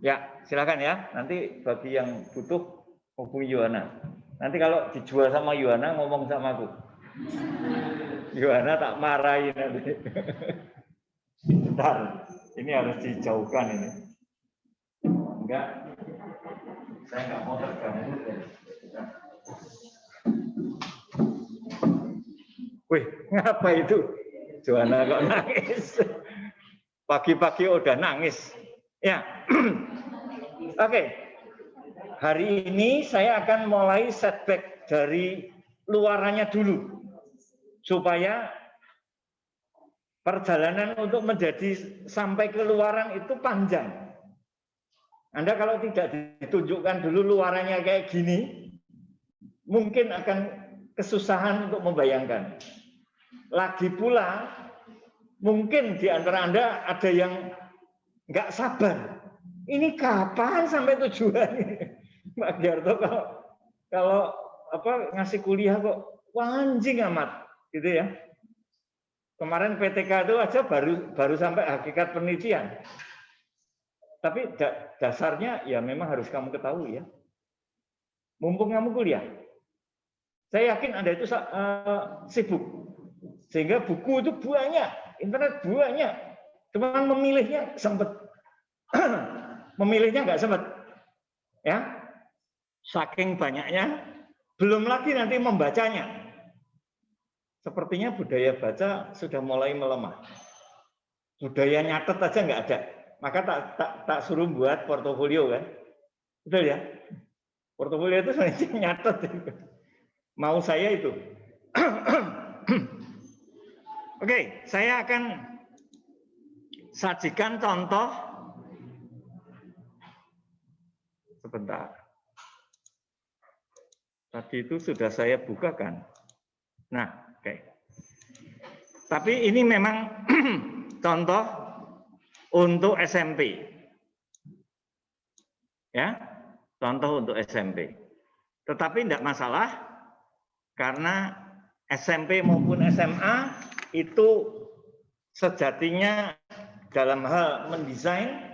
Ya, silakan ya. Nanti bagi yang butuh hubungi Yohana. Nanti kalau dijual sama Yohana ngomong sama aku. Yohana tak marahin nanti. Bentar, ini harus dijauhkan ini. Enggak, saya nggak mau terganggu. Wih, ngapa itu? Yohana kok nangis? Pagi-pagi udah nangis. Ya, oke. Hari ini saya akan mulai setback dari luarannya dulu, supaya perjalanan untuk menjadi sampai ke luaran itu panjang. Anda kalau tidak ditunjukkan dulu luarannya kayak gini, mungkin akan kesusahan untuk membayangkan. Lagi pula, mungkin di antara Anda ada yang nggak sabar. Ini kapan sampai tujuan ini? Pak Giarto kalau ngasih kuliah kok anjing amat, gitu ya. Kemarin PTK itu aja baru sampai hakikat penelitian. Tapi dasarnya ya memang harus kamu ketahui ya. Mumpung kamu kuliah, saya yakin Anda itu sibuk, sehingga buku itu banyak, internet banyak, cuman memilihnya sempat, memilihnya nggak sempat, ya. Saking banyaknya, belum lagi nanti membacanya. Sepertinya budaya baca sudah mulai melemah. Budaya nyatet aja nggak ada. Maka tak suruh buat portofolio kan. Betul ya? Portofolio itu sebenarnya nyatet. Mau saya itu. Oke, saya akan sajikan contoh. Sebentar. Tadi itu sudah saya bukakan. Nah, oke. Tapi ini memang contoh untuk SMP. Ya, contoh untuk SMP. Tetapi tidak masalah, karena SMP maupun SMA itu sejatinya dalam hal mendesain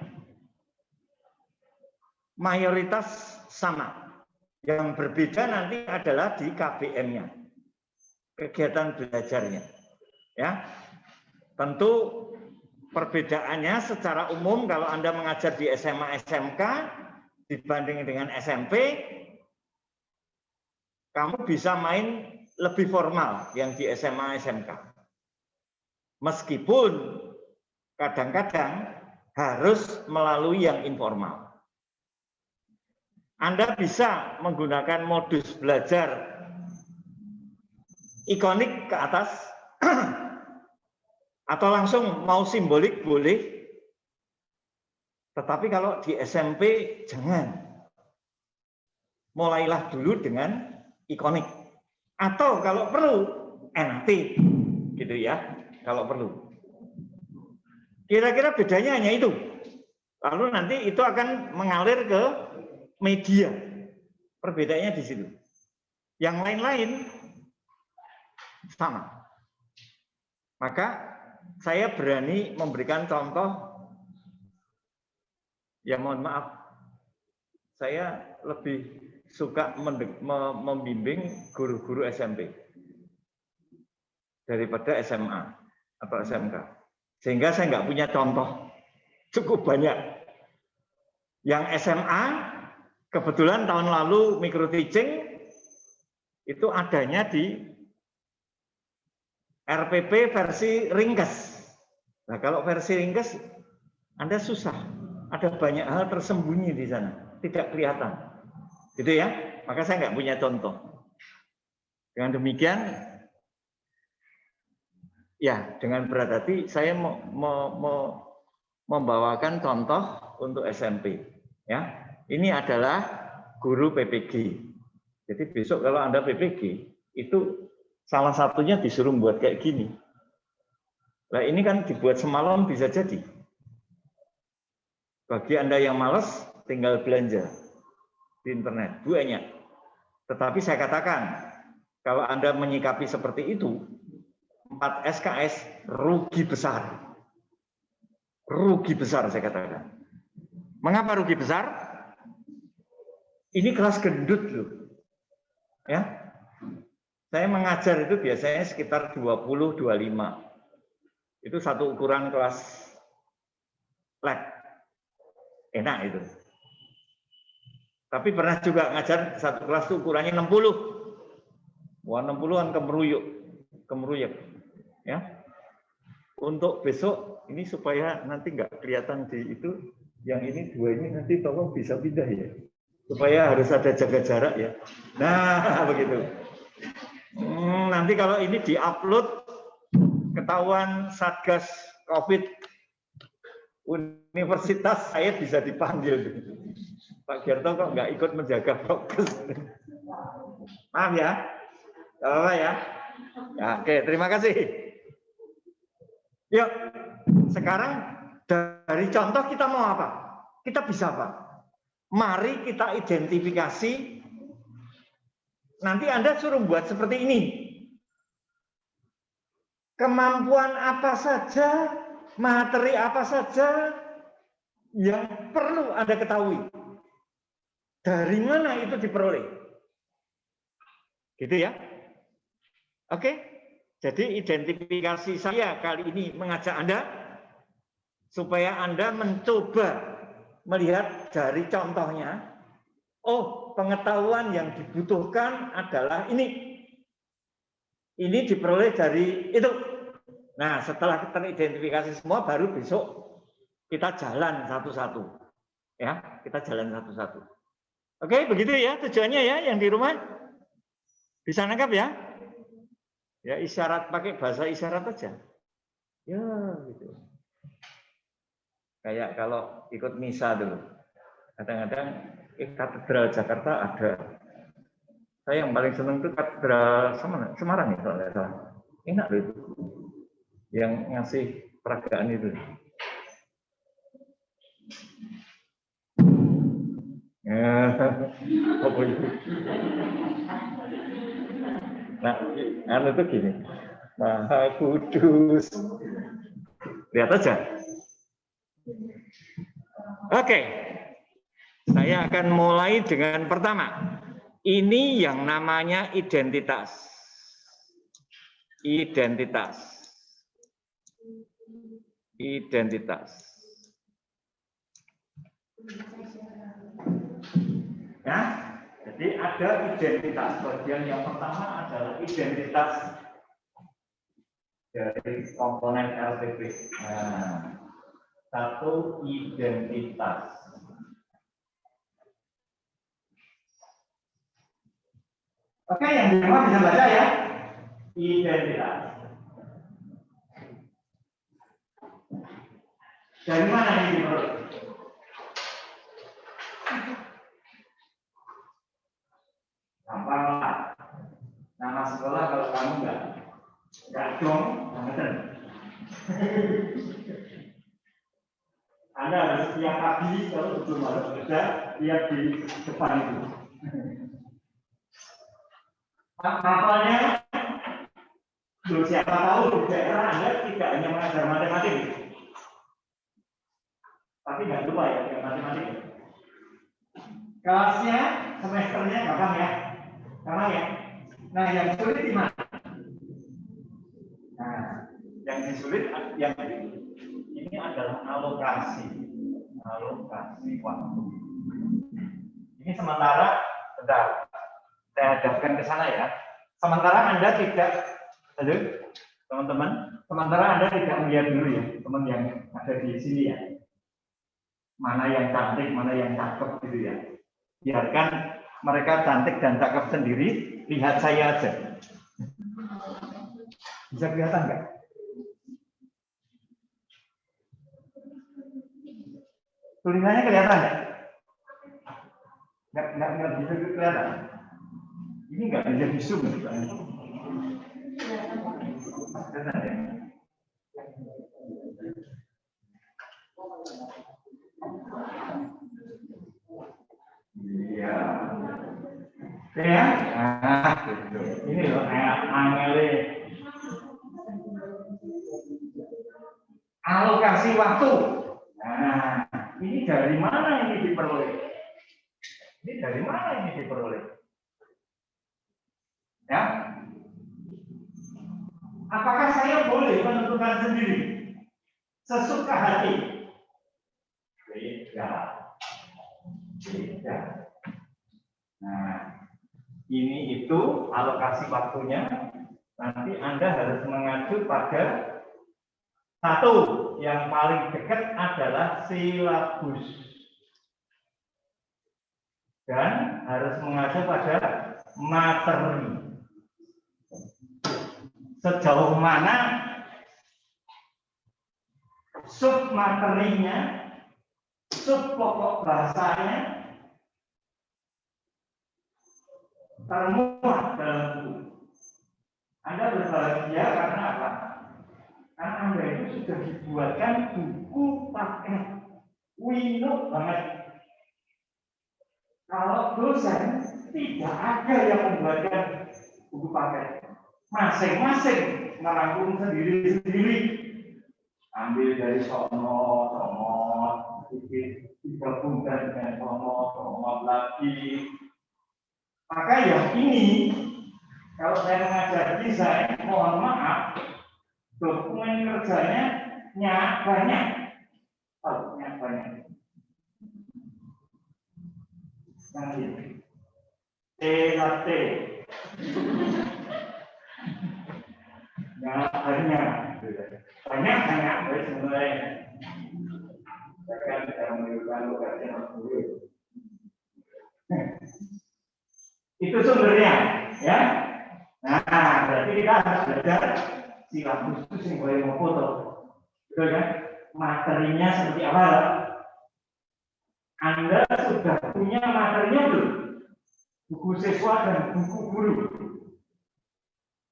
mayoritas sama. Yang berbeda nanti adalah di KBM-nya, kegiatan belajarnya. Ya, tentu perbedaannya secara umum kalau Anda mengajar di SMA SMK dibanding dengan SMP, kamu bisa main lebih formal yang di SMA SMK. Meskipun kadang-kadang harus melalui yang informal. Anda bisa menggunakan modus belajar ikonik ke atas, atau langsung mau simbolik boleh, tetapi kalau di SMP jangan. Mulailah dulu dengan ikonik, atau kalau perlu NT, gitu ya, kalau perlu. Kira-kira bedanya hanya itu. Lalu nanti itu akan mengalir ke media. Perbedaannya di situ. Yang lain-lain sama. Maka saya berani memberikan contoh, ya mohon maaf, saya lebih suka membimbing guru-guru SMP daripada SMA atau SMK. Sehingga saya nggak punya contoh cukup banyak. Yang SMA, kebetulan tahun lalu micro teaching itu adanya di RPP versi ringkas. Nah, kalau versi ringkas Anda susah. Ada banyak hal tersembunyi di sana, tidak kelihatan. Gitu ya. Maka saya nggak punya contoh. Dengan demikian, ya dengan berat hati saya membawakan contoh untuk SMP. Ya, ini adalah guru PPG. Jadi besok kalau Anda PPG, itu salah satunya disuruh buat kayak gini. Nah ini kan dibuat semalam bisa jadi. Bagi Anda yang malas, tinggal belanja di internet, banyak. Tetapi saya katakan, kalau Anda menyikapi seperti itu, 4 SKS rugi besar. Rugi besar saya katakan. Mengapa rugi besar? Ini kelas gendut loh. Ya. Saya mengajar itu biasanya sekitar 20-25. Itu satu ukuran kelas lab. Enak itu. Tapi pernah juga ngajar satu kelas itu ukurannya 60. Wah, 60-an kemeruyuk. Ya. Untuk besok ini supaya nanti nggak kelihatan di itu, yang ini dua ini nanti tolong bisa pindah ya. Supaya harus ada jaga jarak ya. Nah, begitu. Nanti kalau ini diupload ketahuan Satgas COVID Universitas, saya bisa dipanggil. Pak Gerto kok nggak ikut menjaga prokes. Maaf ya. Gak apa-apa ya. Ya, oke, terima kasih. Yuk, sekarang dari contoh kita mau apa? Kita bisa apa? Mari kita identifikasi. Nanti Anda suruh buat seperti ini. Kemampuan apa saja, materi apa saja yang perlu Anda ketahui. Dari mana itu diperoleh? Gitu ya. Oke. Jadi identifikasi saya kali ini mengajak Anda supaya Anda mencoba melihat dari contohnya, oh, pengetahuan yang dibutuhkan adalah ini. Ini diperoleh dari itu. Nah, setelah kita identifikasi semua, baru besok kita jalan satu-satu. Ya, kita jalan satu-satu. Oke, begitu ya tujuannya ya, yang di rumah. Bisa nangkap ya? Ya, isyarat, pakai bahasa isyarat aja. Ya, gitu. Kayak kalau ikut misa dulu. Kadang-kadang katedral Jakarta ada. Saya yang paling senang itu katedral Semarang ya, kalau nggak salah. Enak loh itu. Yang ngasih peragaan itu. Apa itu? Nah, itu gini. Maha Kudus. Lihat aja. Oke. Saya akan mulai dengan pertama. Ini yang namanya identitas. Identitas. Identitas. Ya, jadi ada identitas. Bagian yang pertama adalah identitas dari komponen LPP. Nah, satu identitas. Oke, yang di rumah bisa baca ya. Identitas. Dari mana ini diperoleh? Gampang lah. Nama sekolah kalau kamu nggak dong, bener. Anda harus setiap pagi kalau sebelum harus kerja lihat di depan itu. Hafalnya, siapa tahu di daerah Anda tidak hanya mengajar matematik, tapi nggak lupa ya dengan matematik. Kelasnya, semesternya gampang ya, gampang ya. Nah, yang sulit di mana? Nah, yang sulit yang ini adalah alokasi waktu. Ini sementara, bentar. Saya hadapkan ke sana ya. Sementara Anda tidak, teman-teman, sementara Anda tidak melihat dulu ya, teman yang ada di sini ya. Mana yang cantik, mana yang cakep gitu ya. Biarkan mereka cantik dan cakep sendiri, lihat saya aja. Bisa kelihatan nggak? Tulisannya kelihatan nggak? Nggak bisa kelihatan. Ini nggak bisa di zoom ya. Iya. Ya. Nah, gitu. Ini loh angele. Alokasi waktu. Nah, ini dari mana ini diperoleh? Ini dari mana ini diperoleh? Ya, apakah saya boleh menentukan sendiri sesuka hati? Beda. Nah, ini itu alokasi waktunya. Nanti Anda harus mengacu pada satu, yang paling dekat adalah silabus. Dan harus mengacu pada materi. Sejauh mana sub materinya, sub pokok bahasanya termuat dalam buku. Anda berbahagia karena apa? Karena Anda itu sudah dibuatkan buku paket winuk banget. Kalau dosen tidak ada yang membuatkan buku paket. Masing-masing merangkum sendiri-sendiri. Ambil dari sono, digabungkan dengan sono lagi. Maka yang ini, kalau saya mengajar desain, mohon maaf, dokumen kerjanya banyak. Oh, banyak. Nanti. THT. Banyak baik sebenarnya. Saya kan tidak menunjukkan lokasinya dulu. Itu sumbernya, ya. Nah, berarti kita harus belajar silabus itu yang boleh mau foto, betul kan? Materinya seperti apa? Anda sudah punya materinya belum? Buku siswa dan buku guru.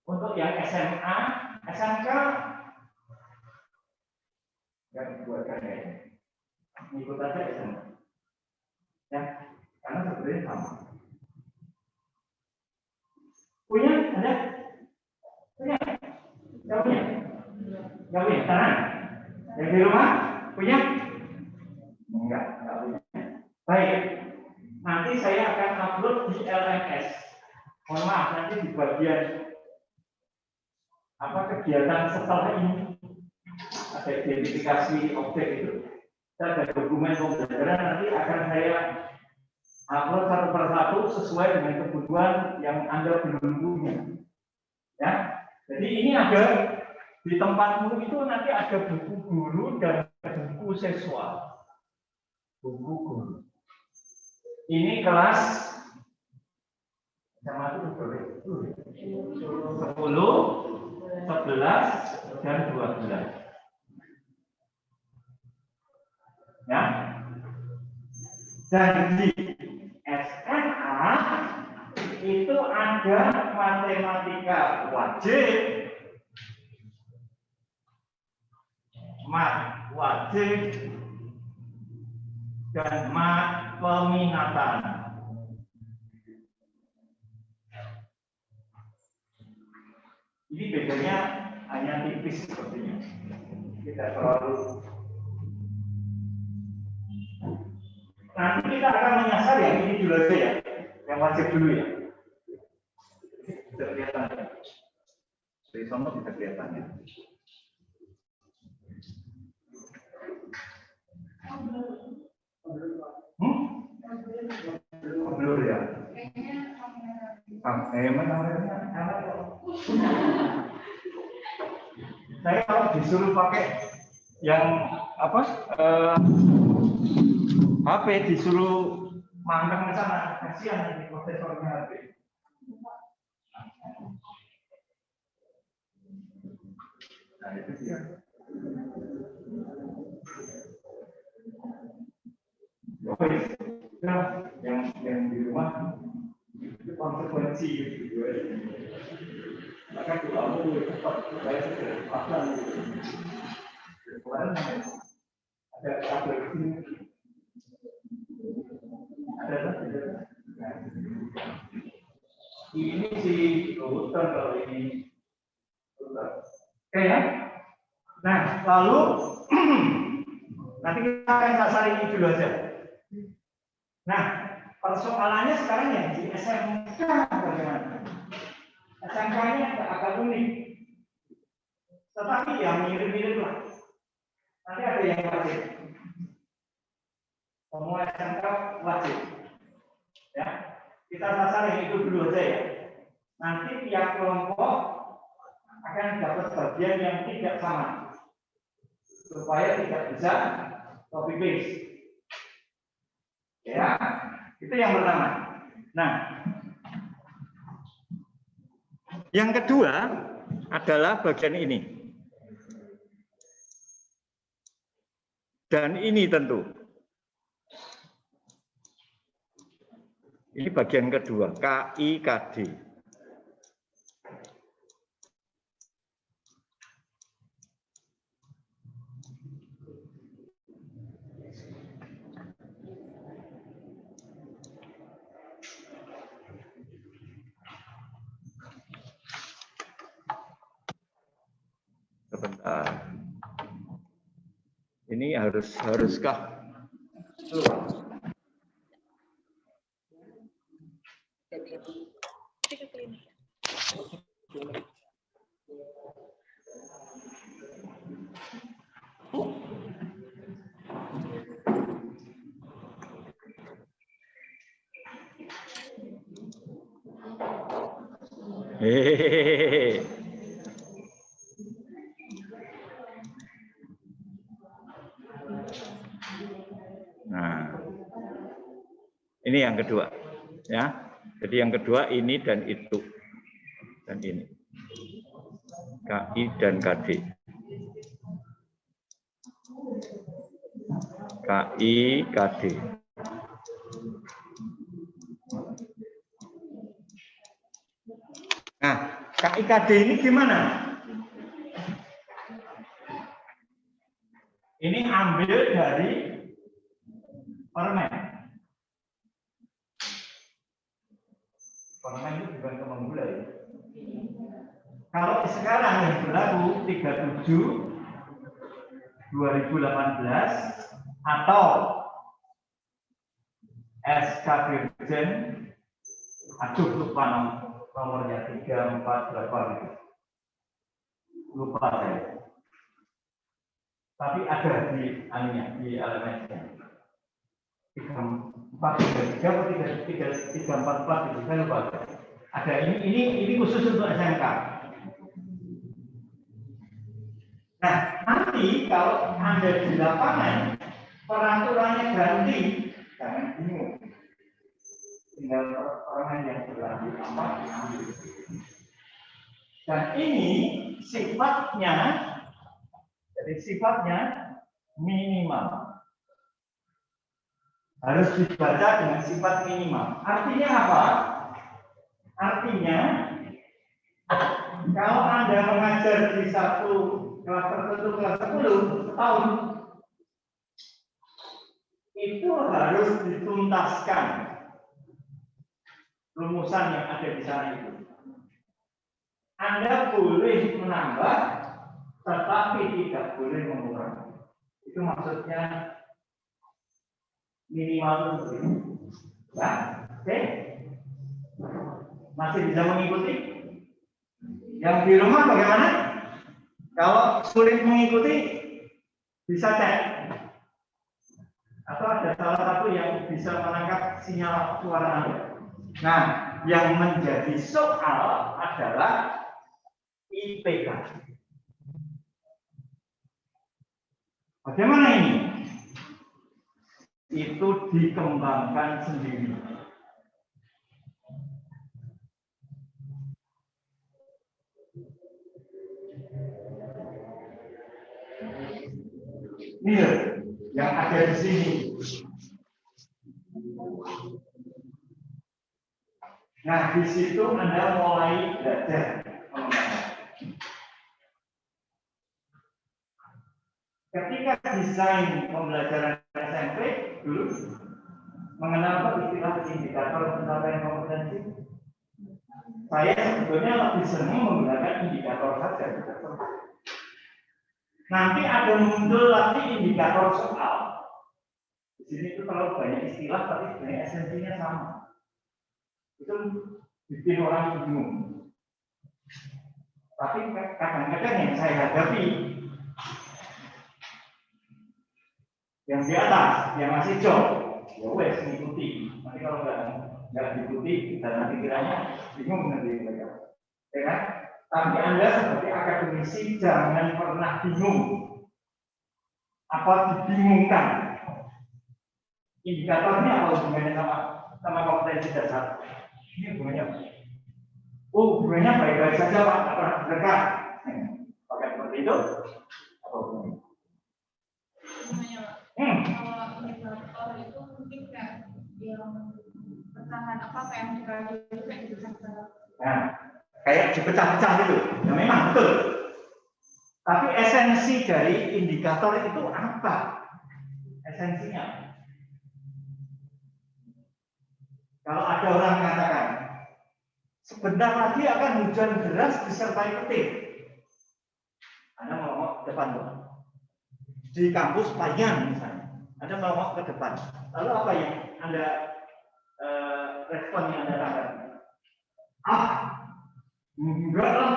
Untuk yang SMA, SMK, yang dibuatkan ya, ikut aja SMA. Ya, karena sebenarnya sama. Punya? Ada? Punya? Gak punya? Gak punya? Tenang. Yang di rumah? Punya? Enggak punya. Baik. Nanti saya akan upload di LMS. Mohon maaf, nanti di bagian kegiatan setelah ini ada identifikasi objek itu. Ada dokumen pembelajaran, nanti akan saya upload satu persatu sesuai dengan kebutuhan yang Anda belum punya. Ya, jadi ini ada di tempatmu itu nanti ada buku guru dan buku siswa. Buku guru. Ini kelas sama itu 10, 11, dan 12. Ya. Dan di SMA itu ada matematika wajib, mat wajib, dan mat peminatan. Ini bedanya hanya tipis sepertinya, tidak terlalu. Nanti kita akan menyasar yang ini dulu aja ya, yang wajib dulu ya. Bisa kelihatan ya. Dari sono bisa kelihatan ya. Belum ya. Saya kalau disuruh pakai yang HP disuruh mangkang ke sana, kasihan ini prosesornya HP. Nah itu dia. Yang di rumah itu konsekuensi gitu. Maka kalau cepat saya sudah pasang gitu. Kemarin ada kabel ini. Ini si router kalau ini router. Oke ya. Nah lalu Nanti kita akan sasar ini dulu aja. Nah, persoalannya sekarang ya di SMK bagaimana? SMK-nya agak unik. Tetapi yang mirip-mirip lah. Nanti ada yang wajib. Semua SMK wajib. Ya, kita sasar yang itu dulu aja ya. Nanti tiap kelompok akan dapat bagian yang tidak sama, supaya tidak bisa copy paste. Ya, itu yang pertama. Nah, yang kedua adalah bagian ini. Dan ini tentu. Ini bagian kedua, KIKD. Sebentar. Ini haruskah? Hehehe. Nah, ini yang kedua, ya. Jadi yang kedua ini dan itu, dan ini, KI dan KD, KI KD. Nah, KI KD ini gimana? Ini ambil dari permen. Permen itu bukan kembang gula ya. Kalau sekarang yang berlaku 37 2018 atau SK Dirjen, aduh lupa nomornya 34 berapa gitu. Lupa saya. Tapi ada di anunya, di elemennya. 34 itu saya lupa. Ada ini khusus untuk SMK. Nah, nanti kalau Anda di lapangan peraturannya ganti, jangan bingung. Tinggal permen yang berlaku apa diambil. Dan ini sifatnya, jadi sifatnya minimal. Harus dibaca dengan sifat minimal. Artinya apa? Artinya kalau Anda mengajar di satu kelas tertentu, kelas 10 setahun, itu harus dituntaskan rumusan yang ada di sana itu. Anda boleh menambah, tetapi tidak boleh mengurangi. Itu maksudnya minimal itu. Ya, oke? Masih bisa mengikuti? Yang di rumah bagaimana? Kalau sulit mengikuti, bisa cek. Atau ada salah satu yang bisa menangkap sinyal suara Anda. Nah, yang menjadi soal adalah IPK. Bagaimana ini? Itu dikembangkan sendiri. Ini yang ada di sini. Nah, di situ Anda mulai belajar. Ketika desain pembelajaran SMP dulu mengenal istilah indikator pencapaian kompetensi, saya sebetulnya lebih senang menggunakan indikator saja. Nanti ada muncul lagi indikator soal. sini itu terlalu banyak istilah, tapi sebenarnya esensinya sama. Itu bikin orang bingung. Tapi kadang-kadang yang saya hadapi, yang di atas, yang masih job, ya wes mengikuti. Nanti kalau nggak diikuti, dan nanti kiranya bingung nanti mereka. Ya kan? Tapi Anda sebagai akademisi jangan pernah bingung. Apa dibingungkan? Indikatornya apa hubungannya sama kompetensi dasar? Ini hubungannya apa? Oh, hubungannya baik-baik saja Pak, apa dekat? Pakai seperti itu? Apa hubungannya? Kalau indikator itu mungkin kayak yang pertahanan apa yang dikasih itu kayak gitu. Nah, kayak dipecah-pecah gitu. Ya memang betul. Tapi esensi dari indikator itu apa? Esensinya. Kalau ada orang mengatakan sebentar lagi akan hujan deras disertai petir. Anda mau ke depan tuh. Di kampus Payang misalnya. Anda mau ke depan. Lalu apa yang Anda respon yang Anda lakukan? Enggak lah.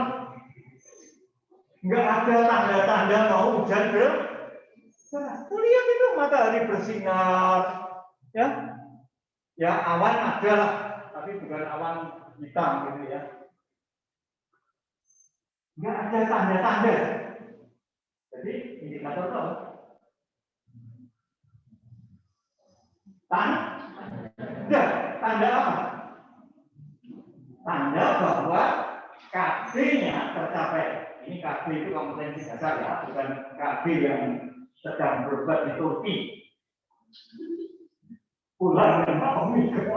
Enggak ada tanda-tanda mau hujan deras. Lihat itu matahari bersinar. Ya awan ada lah, tapi bukan awan hitam gitu ya. Enggak ada tanda-tanda. Jadi indikator itu tanda apa? Tanda bahwa KB-nya tercapai. Ini KB itu kompetensi dasar ya, bukan KB yang sedang berbuat di Turki. Pulang dan mau mikir.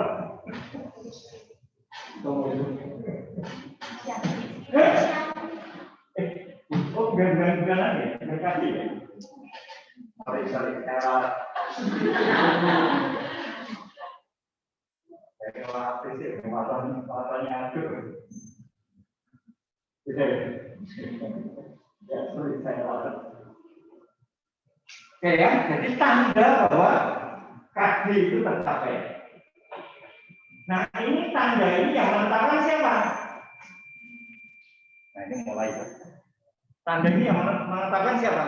Oh, bukan lagi, mereka ya. Sorry, saya fisik, matanya aduh. Ya, sorry, saya lawan. Oke ya, jadi tanda bahwa KB itu tercapai. Nah, ini tanda ini yang menetapkan siapa? Nah, ini mulai ya. Tanda ini yang menetapkan siapa?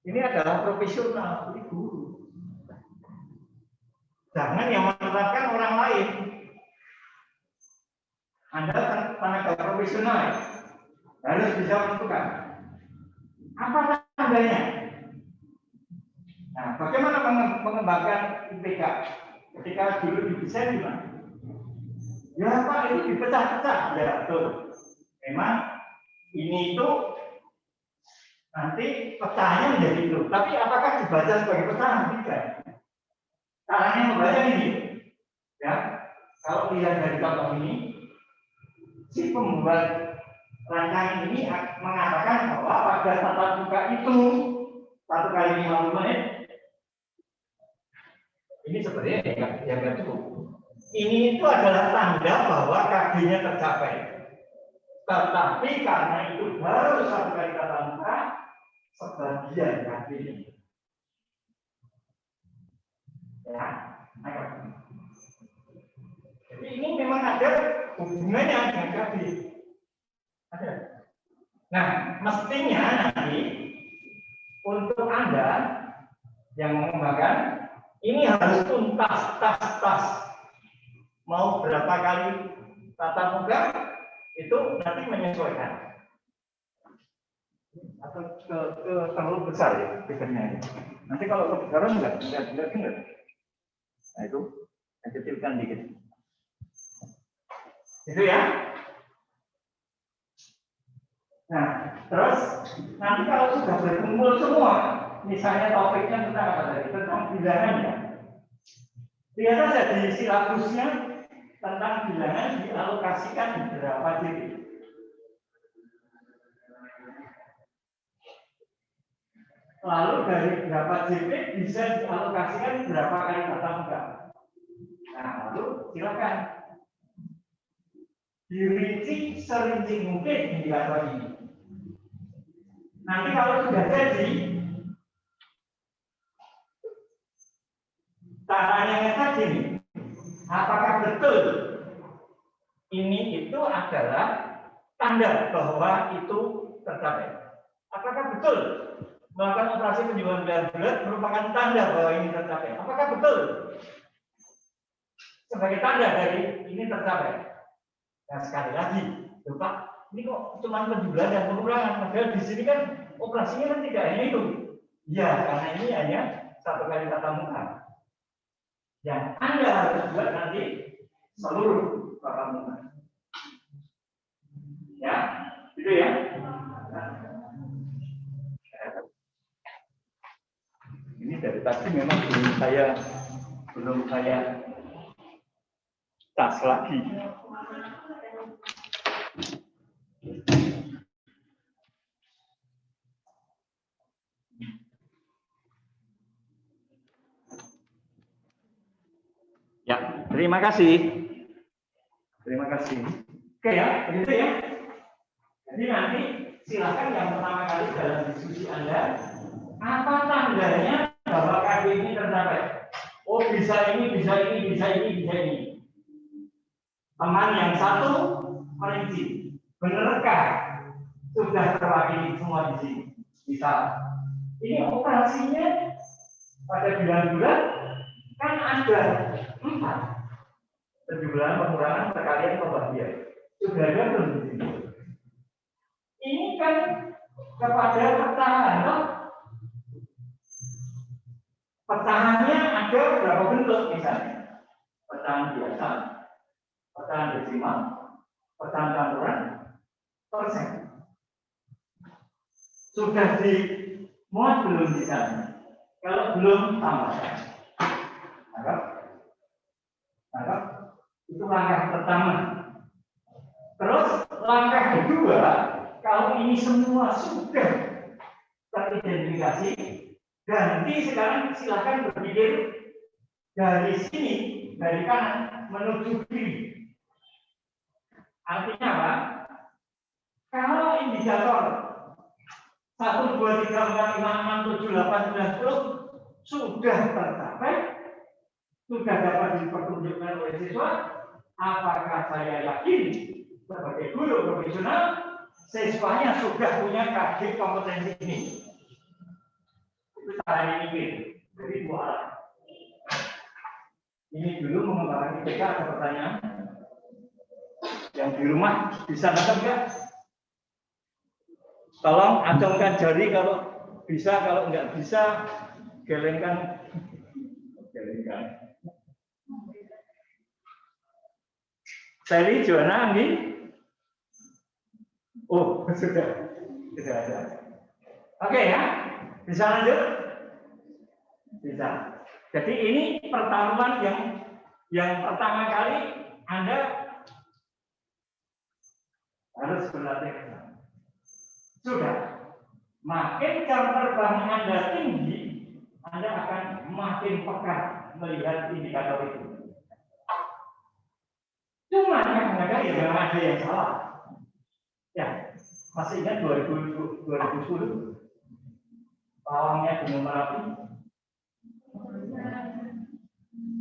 Ini adalah profesional, ini guru. Jangan yang menetapkan orang lain. Anda tenaga profesional harus bisa menentukan apa tandanya. Nah, bagaimana mengembangkan IPK? Ketika dulu didesain gimana? Ya Pak, itu dipecah-pecah. Ya betul. Memang ini itu nanti pecahnya menjadi itu. Tapi apakah dibaca sebagai pecahan? Tidak. Caranya membaca ini. Ya, kalau lihat dari contoh ini, si pembuat rancangan ini mengatakan bahwa pada tatap muka itu 1 kali 50 menit. Ini sebenarnya yang nggak cukup. Ini itu adalah tanda bahwa KB-nya tercapai. Tetapi karena itu baru 1 kali tatap muka, sebagian KB-nya. Ya, jadi ini memang ada hubungannya dengan KB. Ada. Nah, mestinya nanti untuk Anda yang mengembangkan ini harus tuntas, tas. Mau berapa kali tatap muka itu nanti menyesuaikan. Atau ke terlalu besar ya figurnya ini. Nanti kalau kebesaran enggak. Nah itu saya kecilkan dikit. Itu ya. Nah, terus nanti kalau sudah berkumpul semua, misalnya topiknya tentang apa tadi? Tentang bilangannya. Lihat saja di silabusnya tentang bilangan dialokasikan berapa JP. Lalu dari berapa JP bisa dialokasikan berapa kali tatap muka. Nah, lalu silakan dirinci serinci mungkin indikator ini. Nanti kalau sudah jadi, Caranya ngecek gini, apakah betul ini itu adalah tanda bahwa itu tercapai? Apakah betul melakukan operasi penjualan bulat merupakan tanda bahwa ini tercapai? Apakah betul sebagai tanda dari ini tercapai? Nah sekali lagi, Pak, ini kok cuma penjualan dan pengurangan? Padahal di sini kan operasinya kan tidak hanya itu. Ya, karena ini hanya satu kali tatap muka. Yang Anda harus buat nanti seluruh tatap muka. Ya, gitu ya. Nah, ini dari tadi memang belum saya tas lagi. Ya, terima kasih. Terima kasih. Oke ya, begitu ya. Jadi nanti silakan yang pertama kali dalam diskusi Anda, apa tandanya bahwa KB ini tercapai? Oh bisa ini, bisa ini, bisa ini, bisa ini. Teman yang satu merinci, benarkah sudah terwakili semua di sini? Misal, ini operasinya pada bulan-bulan kan ada 4 penjualan pengurangan perkalian pembagian. Sudah ada belum di sini? Ini kan kepada pecahan, toh? Pecahannya ada berapa bentuk misalnya? Pecahan biasa, pecahan desimal, pecahan campuran, persen. Sudah dimuat belum di sana? Kalau belum, tambahkan. Nah, itu langkah pertama. Terus langkah kedua, kalau ini semua sudah teridentifikasi, ganti sekarang silakan berpikir dari sini, dari kanan menuju kiri. Artinya apa? Kalau indikator 1, 2, 3, 4, 5, 6, 7, 8, 9, 10 sudah tercapai, sudah dapat dipertunjukkan oleh siswa, apakah saya yakin sebagai guru profesional siswanya sudah punya KG kompetensi ini? Itu caranya mikir. Jadi 2 arah. Ini dulu mengembangkan IPK, ada pertanyaan? Yang di rumah bisa nangkep nggak? Tolong acungkan jari kalau bisa, kalau nggak bisa gelengkan. Sally, Joanna, Anggi? Oh, sudah ada. Oke ya, bisa lanjut? Bisa. Jadi ini pertarungan yang pertama kali Anda harus berlatih. Sudah. Makin jam terbang Anda tinggi, Anda akan makin peka melihat indikator itu. Cuma kadang-kadang ya memang ada yang salah. Ya, masih ingat 2010 pawangnya Gunung Merapi.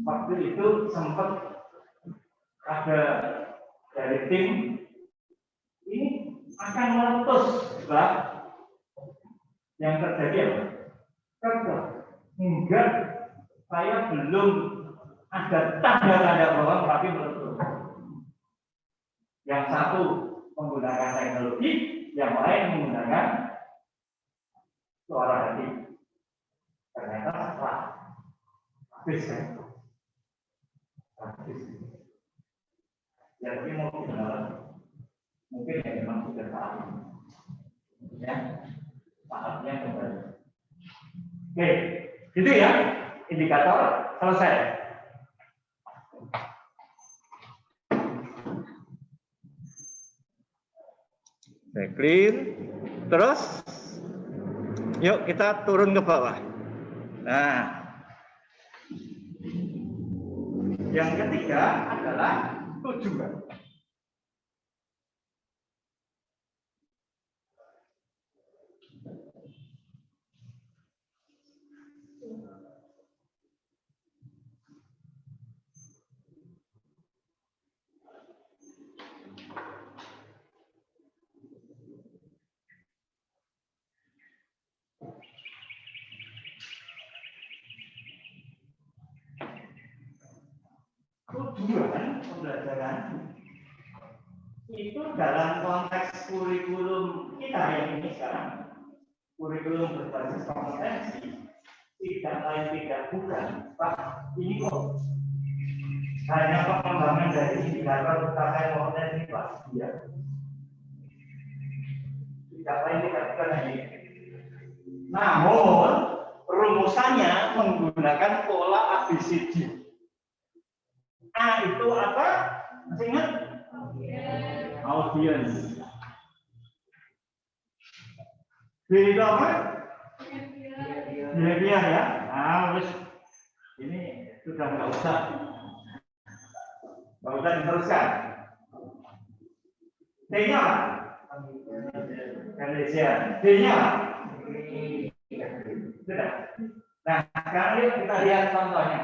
Waktu itu sempat ada dari tim ini akan meletus, Pak. Yang terjadi apa? Kegel. Hingga saya belum ada tanda-tanda bahwa Merapi meletus. Yang satu menggunakan teknologi, yang lain menggunakan suara hati. Ternyata salah. Habis kan? Habis. Jadi mau benar, mungkin ya memang sudah salah. Ya, saatnya kembali. Oke, gitu ya. Indikator selesai. Clear. Terus, yuk kita turun ke bawah. Nah, yang ketiga adalah tujuan. tujuan pembelajaran itu dalam konteks kurikulum kita yang ini sekarang, kurikulum berbasis kompetensi, tidak lain tidak bukan, Pak, ini kok hanya pengembangan dari indikator terkait kompetensi, Pak. Ya. Tidak lain tidak bukan ini. Namun rumusannya menggunakan pola ABCD. A itu apa? Masih ingat? Audience. B itu apa? Behavior ya. Nah, terus ini sudah nggak usah diteruskan. D-nya apa? Condition. D-nya apa? Sudah. Nah, sekarang kita lihat contohnya.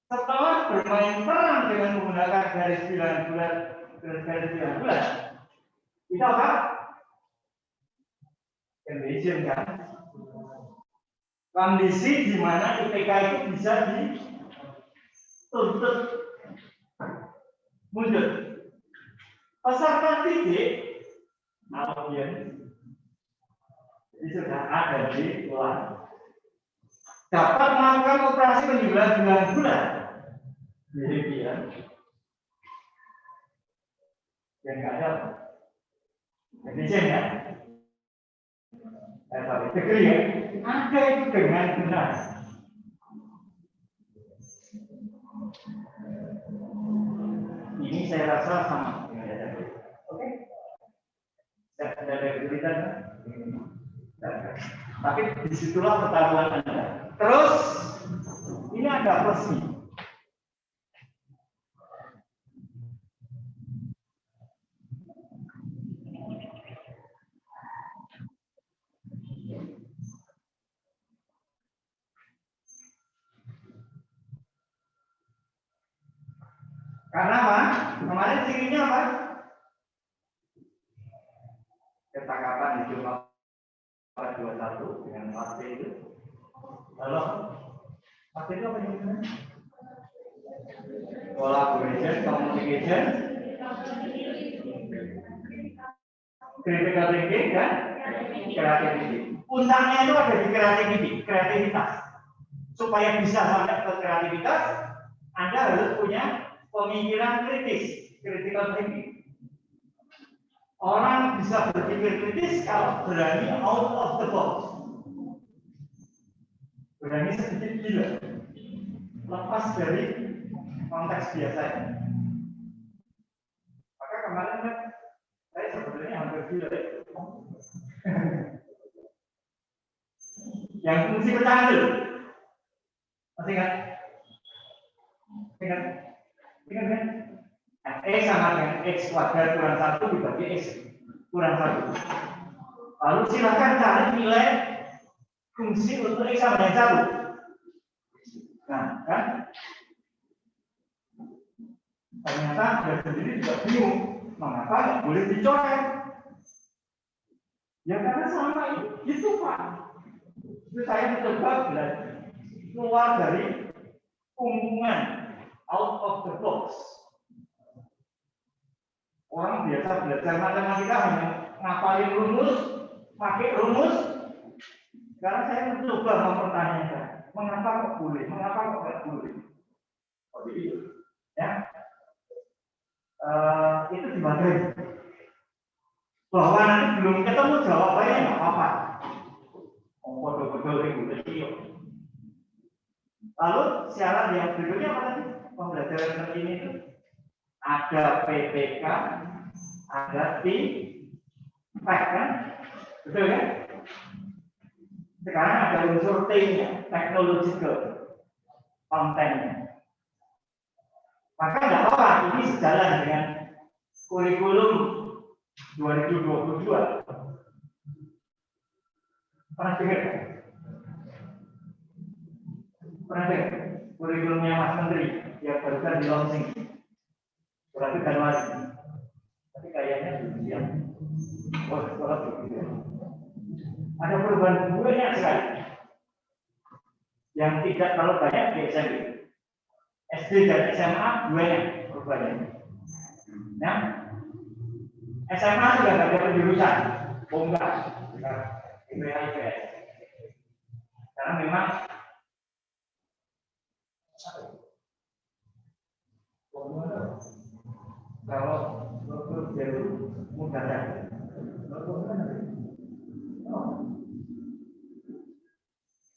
Setelah bermain peran dengan menggunakan garis bilangan bulat, itu apa? Condition kan? Kondisi di mana IPK itu bisa dituntut muncul. Peserta didik, audiens, jadi sudah ada di luar. Dapat melakukan operasi penjumlahan bilangan bulat. Behavior. Yang nggak ada. Condition ya. Degree ya. Ada itu dengan benar. Ini saya rasa sama. Oke. Ada kesulitan. Tapi disitulah pertaruhan Anda. Terus ini ada plusnya. Karena apa? Kemarin cirinya apa? Ketakapan di jumlah 21 dengan pasti itu. Lalu pasti itu apa yang collaboration, communication, critical thinking dan creativity. Puncaknya itu ada di kreativitas. Supaya bisa sampai ke kreativitas, Anda harus punya pemikiran kritis, critical thinking. Orang bisa berpikir kritis kalau berani out of the box. Berani sedikit gila. Lepas dari konteks biasanya. Maka kemarin kan saya sebenarnya hampir gila. Yang fungsi pecahan dulu. Masih ingat? Ingat kan? X sama dengan X kuadrat kurang 1 dibagi X kurang 1. Lalu silakan cari nilai fungsi untuk X sama dengan 1. Nah, kan? Ternyata Anda sendiri juga bingung. Mengapa nggak boleh dicoret? Ya karena sama itu Pak. Itu saya mencoba belajar keluar dari unggungan, out of the box. Orang biasa belajar matematika hanya ngapalin rumus, pakai rumus. Sekarang saya mencoba mempertanyakan, mengapa kok boleh, mengapa kok tidak boleh? Seperti itu, ya. Itu dibatasi. Bahwa nanti belum ketemu jawabannya nggak apa-apa. Bodoh-bodoh itu. Lalu syarat yang berikutnya apa tadi? Pembelajaran seperti ini itu ada PPK, ada TIPEK kan? Betul kan? Sekarang ada unsur T-nya, technological kontennya. Maka nggak apa-apa, ini sejalan dengan kurikulum 2022. Pernah dengar? Pernah dengar? Kurikulumnya Mas Menteri yang barusan di launching. Berarti Januari. Tapi kayaknya belum siap. Oh, sekolah begitu. Ada perubahan banyak sekali. Yang tidak terlalu banyak di SMP. SD dan SMA duanya perubahannya. Nah, SMA sudah nggak ada penjurusan, enggak, IPA IPS. Karena memang kalau jadi mudah ya.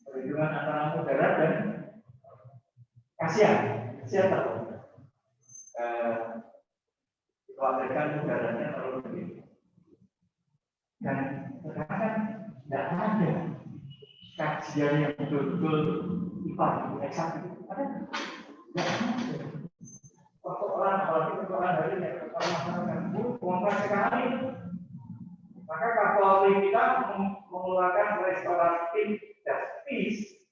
Perhitungan antara mudarat dan kasihan, siapa? Dikhawatirkan mudaratnya terlalu tinggi. Dan sekarang kan tidak ada kajian yang betul-betul IPA, eksak itu. Ada? Tidak ada. Persoalan hari ini, permasalahan bongkar sekali. Maka Kapolri kita mengeluarkan restoratif justice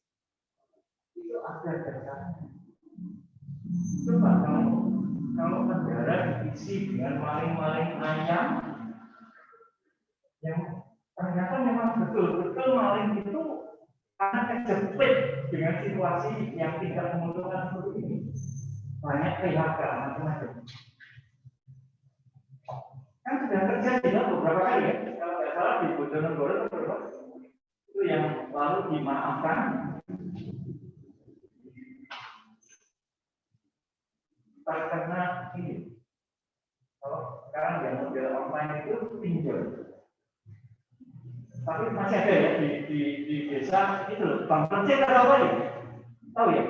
itu ada dasarnya. Coba kalau negara diisi dengan maling-maling ayam yang ternyata memang betul-betul maling itu karena kejepit dengan situasi yang tidak menguntungkan seperti ini. Banyak PHK macam-macam. Kan sudah terjadi beberapa kali ya. Kalau nggak salah di Bojonegoro itu yang lalu dimaafkan. Karena ini, kalau sekarang yang model online itu pinjol. Tapi masih ada ya di desa itu loh. Bang Percet atau apa ya? Tahu ya?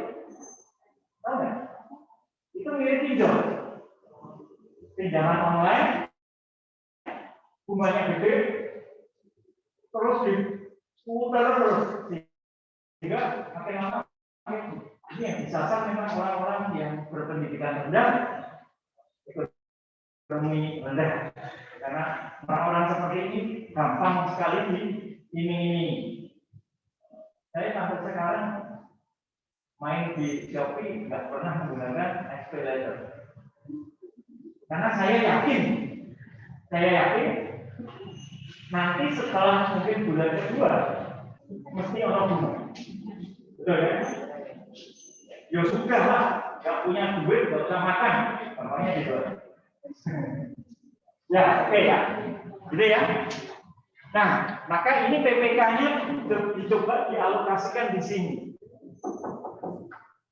Tahu nggak? Itu mirip pinjol. Pinjaman online, bunganya gede, terus diputar terus, sehingga makin lama ini yang disasar memang orang-orang yang berpendidikan rendah, ekonomi rendah, karena orang-orang seperti ini gampang sekali diiming-imingi. Saya sampai sekarang main di Shopee nggak pernah menggunakan XP Letter, karena saya yakin nanti setelah mungkin bulan kedua mesti orang bunga, betul ya? Ya sudah lah, nggak punya duit nggak usah makan, namanya gitu. Ya oke ya, gitu ya. Nah, maka ini PPK-nya dicoba dialokasikan di sini.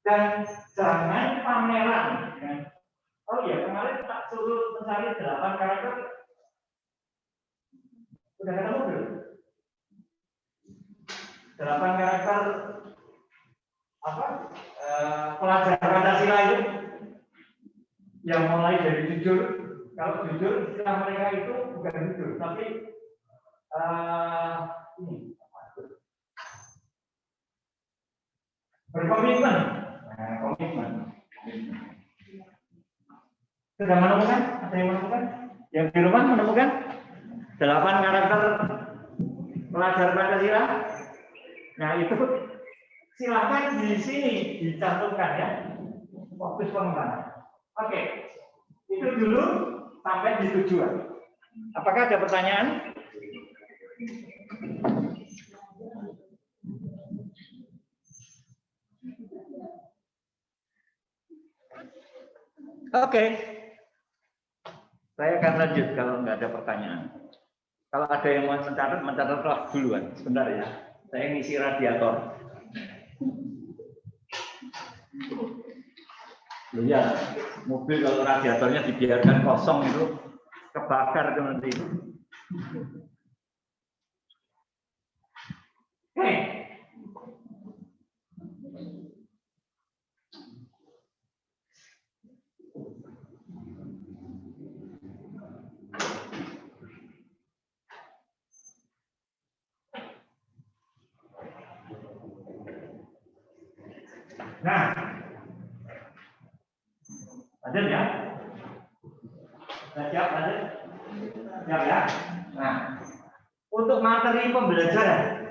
Dan jangan pameran. Oh iya, kemarin tak suruh mencari 8 karakter. Udah ketemu belum? 8 karakter apa? Pelajar Pancasila itu yang mulai dari jujur. Kalau jujur, istilah mereka itu bukan jujur, tapi ini berkomitmen. Nah, komitmen. Sudah menemukan? Ada yang menemukan? Yang di rumah menemukan 8 karakter pelajar Pancasila. Nah itu silakan di sini dicantumkan ya, fokus pengembangan. Oke, itu dulu sampai di tujuan. Apakah ada pertanyaan? Oke. Saya akan lanjut kalau nggak ada pertanyaan. Kalau ada yang mau mencatat duluan. Sebentar ya. Saya ngisi radiator. Loh ya, mobil kalau radiatornya dibiarkan kosong itu kebakar itu nanti. Oke. Nah, lanjut ya. Sudah siap lanjut? Siap ya. Nah, untuk materi pembelajaran.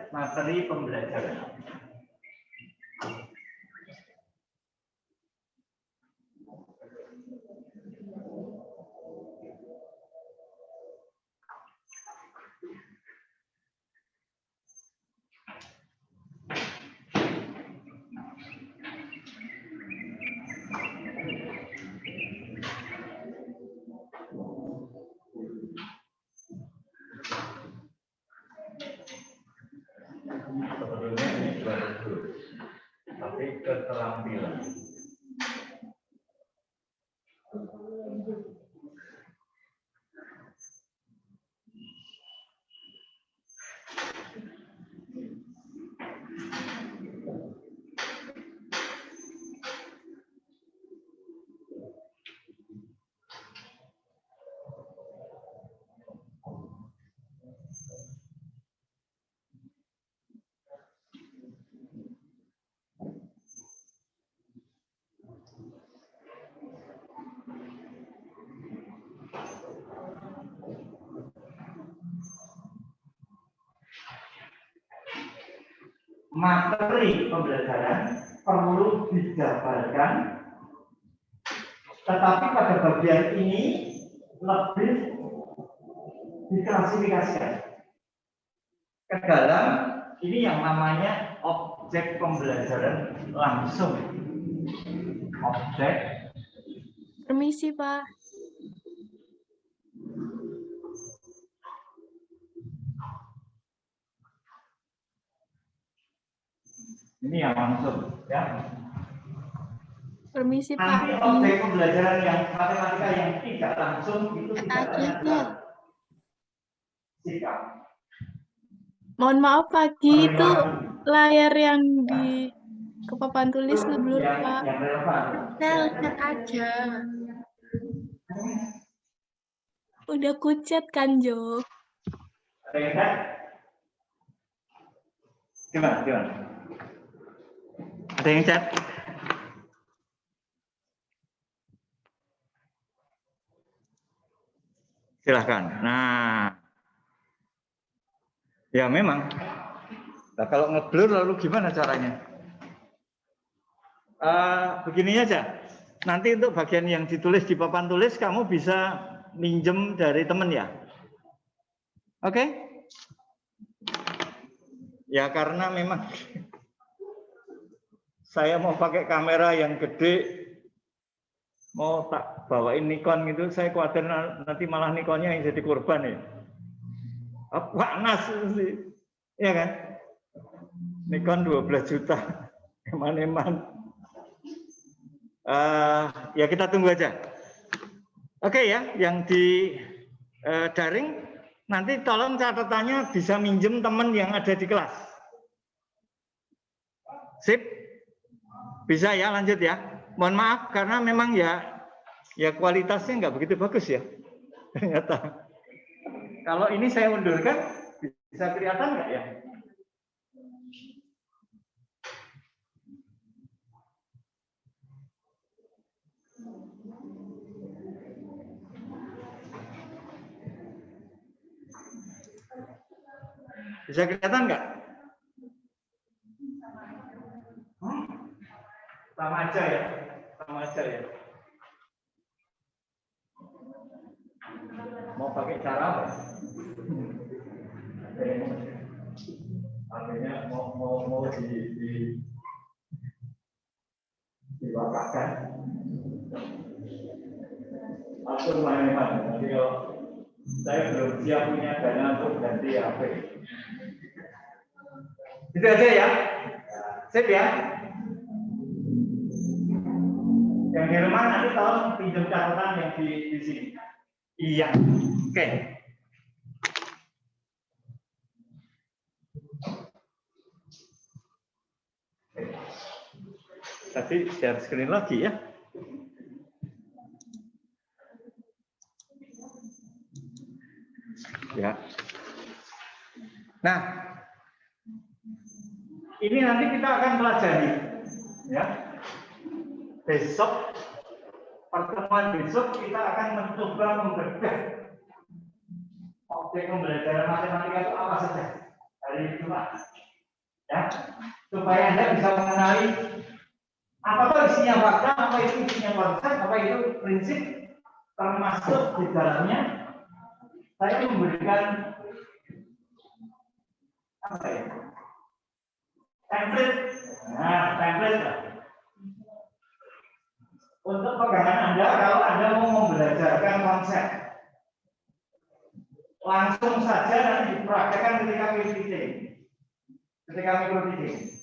materi pembelajaran perlu dijabarkan, tetapi pada bagian ini lebih diklasifikasikan ke dalam ini yang namanya objek pembelajaran langsung. Objek. Permisi, Pak. Ini yang langsung, ya. Permisi, Pak. Nanti objek pembelajaran yang matematika yang tidak langsung itu tidak ternyata sikap. Mohon maaf, Pak. Itu layar yang di ke papan tulis ngeblur, Pak. Yang relevan. Lihat aja. Udah kucet kan, Jo? Ada yang lihat? Gimana? Ada yang chat? Silahkan. Nah, ya memang. Nah, kalau ngeblur lalu gimana caranya? Begini aja. Nanti untuk bagian yang ditulis di papan tulis kamu bisa minjem dari temen ya. Oke? Ya karena memang saya mau pakai kamera yang gede, mau tak bawain Nikon gitu, saya khawatir nanti malah Nikonnya yang jadi korban ya. Panas sih, ya kan? Nikon 12 juta, eman-eman. Ya kita tunggu aja. Oke ya, yang di daring nanti tolong catatannya bisa minjem teman yang ada di kelas. Sip, bisa ya, lanjut ya. Mohon maaf karena memang ya kualitasnya nggak begitu bagus ya ternyata. Kalau ini saya undurkan bisa kelihatan nggak ya? Bisa kelihatan nggak? Sama aja ya, Mau pakai cara apa? Artinya mau diwakafkan. Atau mana-mana. Nanti kalau saya belum siap punya dana untuk ganti HP. Itu aja ya. Sip ya. Yang di rumah nanti tolong pinjam catatan yang di sini. Iya. Oke. Tadi share screen lagi ya. Ya. Nah, ini nanti kita akan pelajari ya. Besok, pertemuan besok kita akan mencoba membedah objek pembelajaran matematika itu apa saja hari Jumat, ya, supaya Anda bisa mengenali apakah isinya fakta, apa itu isinya konsep, apa itu prinsip, termasuk di dalamnya saya memberikan apa ya, template, template lah. Untuk pegangan Anda kalau Anda mau membelajarkan konsep, langsung saja nanti dipraktekkan ketika PPT, ketika mikrotidik.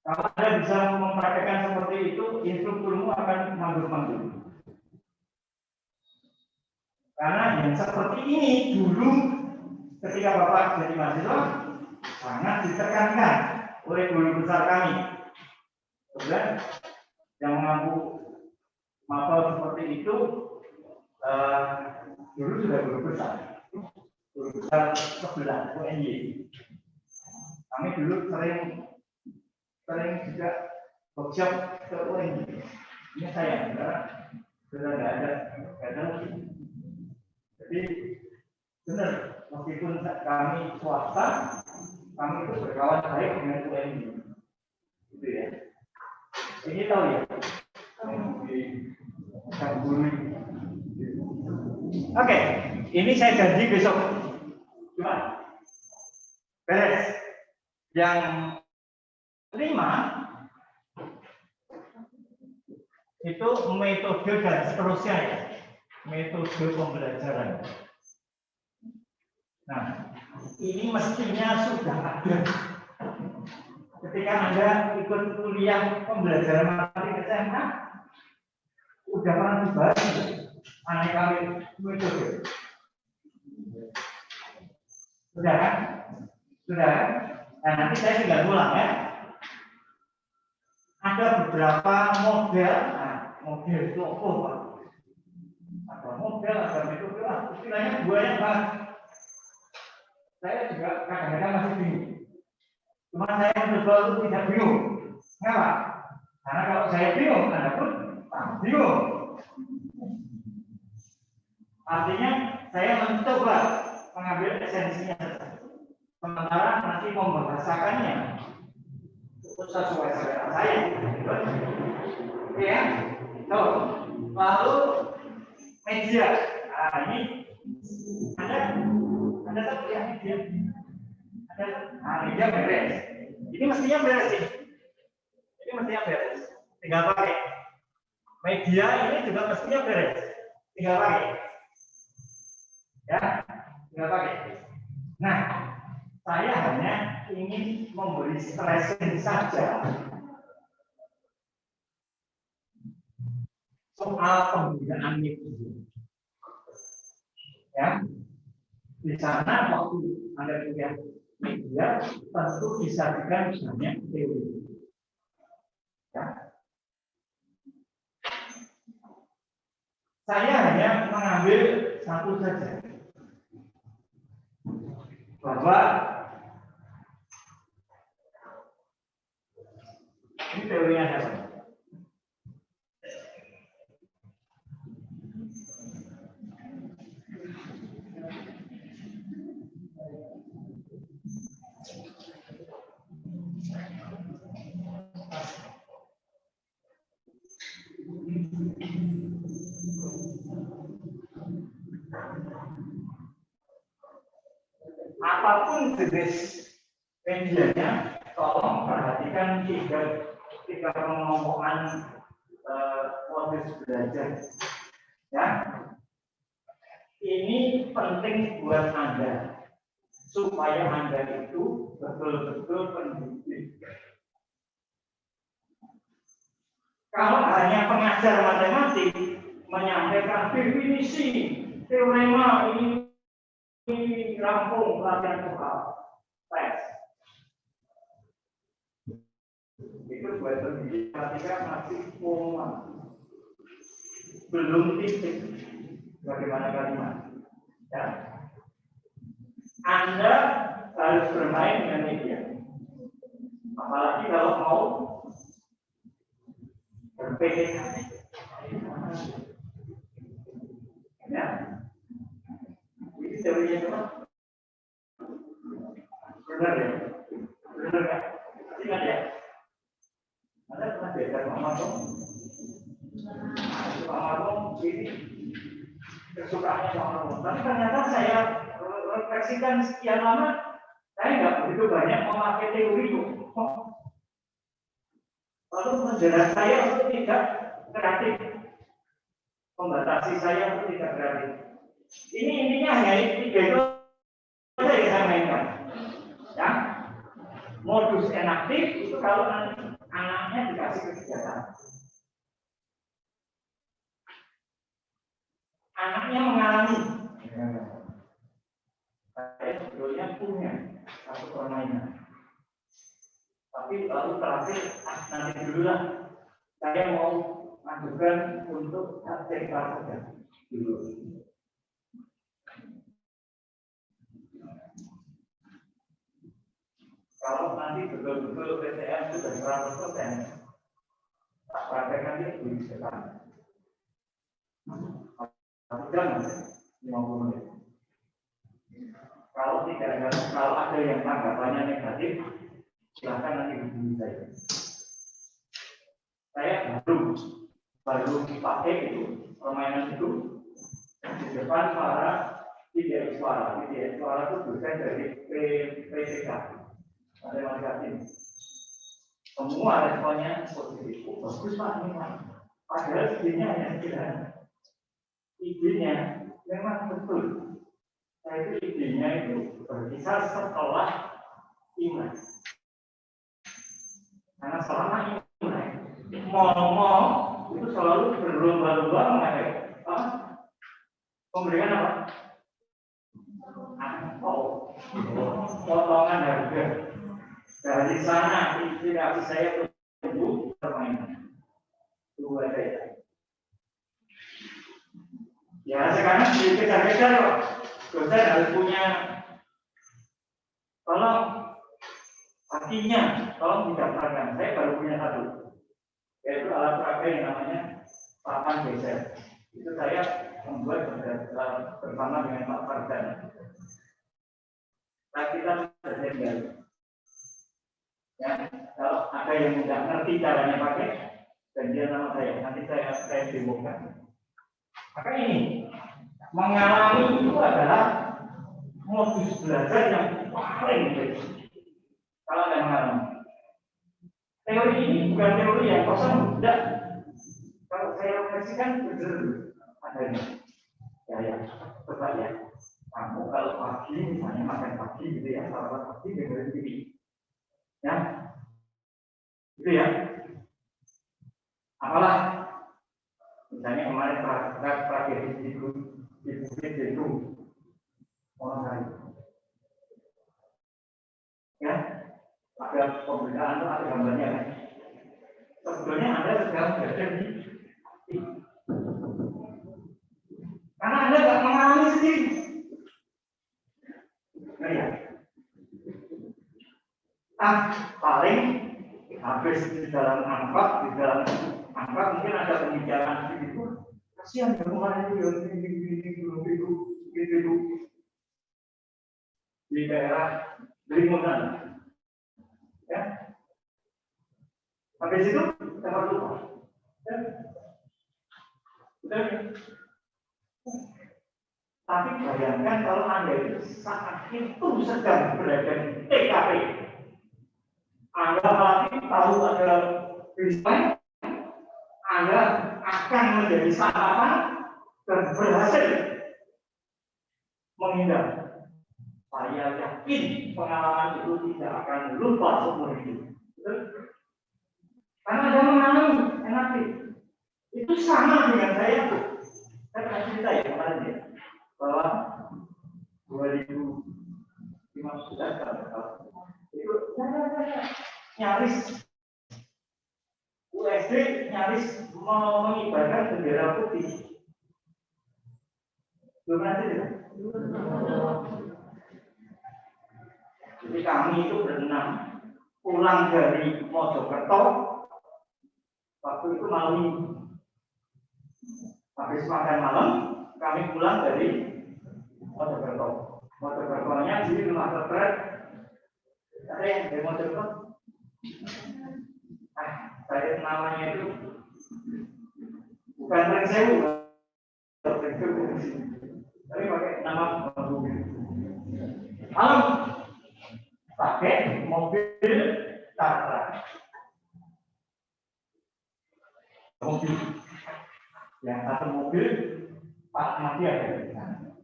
Kalau Anda bisa mempraktekkan seperti itu, instrukturmu akan mandur-mandur. Karena yang seperti ini dulu ketika Bapak jadi mahasiswa sangat ditekankan oleh guru besar kami. Kemudian yang mengampu mapel seperti itu dulu sudah guru besar sebelah UNY. Kami dulu sering juga workshop ke UNY. Ini saya sudah nggak ada lagi. Jadi benar, meskipun kami swasta, kamu itu berkawan baik dengan UNB. Gitu ya. Ini tahu ya? Oke, ini saya janji besok. Gimana? Beres. Yang 5 itu metode dan seterusnya ya. Metode pembelajaran. Nah, ini mestinya sudah ada. Ketika Anda ikut kuliah pembelajaran matematika SMA, udah pernah dibahas aneka metode. Sudah kan? Sudah. Nah, nanti saya tinggal ulang ya. Ada beberapa model. Nah, model itu apa, Pak? Ada model, ada metode. Istilahnya banyak banget. Saya juga kadang-kadang masih bingung. Cuma saya mencoba untuk tidak bingung. Kenapa? Karena kalau saya bingung, Anda pun bingung. Artinya saya mencoba mengambil esensinya. Sementara nanti membahasakannya sesuai selera saya. Oke ya? Lalu media. Nah ini Anda tahu ya media. Media beres. Ini mestinya beres sih. Ini mestinya beres. Tinggal pakai. Media ini juga mestinya beres. Tinggal pakai. Ya, tinggal pakai. Nah, saya hanya ingin memberi stressing saja soal penggunaan media. Ya, di sana waktu Anda punya media tentu disajikan misalnya teori. Ya. Saya hanya mengambil satu saja, bahwa ini teorinya apa? Apapun jenis medianya, tolong perhatikan tiga pengelompokan modus belajar. Ya, ini penting buat Anda supaya Anda itu betul-betul pendidik. Kalau hanya pengajar matematik menyampaikan definisi, teorema ini rampung pelatihan soal tes. Itu buat pendidik matematika masih belum titik. Bagaimana kalimat? Ya. Anda harus bermain dengan media. Apalagi kalau mau berPDKT. Ya. Ini teorinya apa? Benar ya? Benar ya? Ingat ya? Anda pernah belajar Pak Markom? Pak Markom ini kesukaannya Pak Markom. Tapi ternyata saya refleksikan sekian lama, saya nggak begitu banyak memakai teori itu. Lalu menjerat saya untuk tidak kreatif, membatasi saya untuk tidak kreatif. Ini intinya hanya 3 itu saja yang saya mainkan. Ya, modus enaktif itu kalau anaknya dikasih kegiatan. Anaknya mengalami. Saya sebetulnya punya satu permainan. Tapi lalu terakhir, nanti dulu lah. Saya mau ajukan untuk TK saja dulu. Kalau nanti betul-betul PTN sudah 100%, tak praktekkan dia lebih sekarang. Satu jam, 50 menit. Kalau ada yang tanggapannya negatif, silahkan nanti hubungi saya. Saya baru dipakai itu permainan itu di depan para tidak suara itu dosen dari PPK, matematika. Semua responnya positif. Bagus Pak ini Pak. Padahal idenya hanya sederhana. Idenya memang betul. Nah itu idenya itu berkisar setelah Imlek. Karena selama Imlek, mal-mal itu selalu berlomba-lomba mengenai pemberian apa? Potongan harga. Dari sana inspirasi saya untuk permainan. Dua saya. Ya sekarang dikejar-kejar kok. Dosen harus punya. Tolong didaftarkan. Saya baru punya satu. Yaitu alat praktek yang namanya papan geser. Itu saya membuat bersama dengan Pak Fardan. Nah, kita sudah tinggal. Ya, kalau ada yang tidak ngerti caranya pakai, dan dia nama saya, nanti saya demokan. Maka ini mengalami itu adalah modus belajar yang paling baik. Kalau Anda mengalami, teori ini bukan teori yang kosong, tidak. Kalau saya refleksikan benar adanya. Ya, coba ya. Kamu kalau pagi misalnya makan pagi gitu ya, sarapan pagi dengerin TV. Ya, itu ya. Apalah, misalnya kemarin tragedi di Bukit itu orang lain. Ya, ada pemberitaan itu ada gambarnya kan. Sebetulnya Anda sedang berada di karena Anda nggak mengalami sendiri. Nah, ya. Paling habis di dalam angkot mungkin ada pembicaraan gitu. Kasihan ya kemarin itu di daerah Belimunan. Ya. Habis itu tempat lupa. Ya. Udah. Tapi bayangkan kalau Anda itu saat itu sedang berada di TKP. Anda pasti tahu ada peristiwa, Anda akan menjadi sasaran dan berhasil menghindar. Saya yakin pengalaman itu tidak akan lupa seumur hidup. Karena Anda mengalami NAP. Itu sama dengan saya pernah cerita ya kemarin ya, bahwa 2015 itu nyaris USD nyaris mau mengibarkan bendera putih. Belum nanti ya? Jadi kami itu berenam pulang dari Mojokerto waktu itu malam minggu. Habis makan malam kami pulang dari Mojokerto. Mojokertonya di rumah terpret. Ada yang dari Mojokerto? Saya namanya itu bukan Pringsewu, tapi pakai nama mobil. Malam pakai mobil Tatra. Mobil. Yang satu mobil Pak Matia dari sana.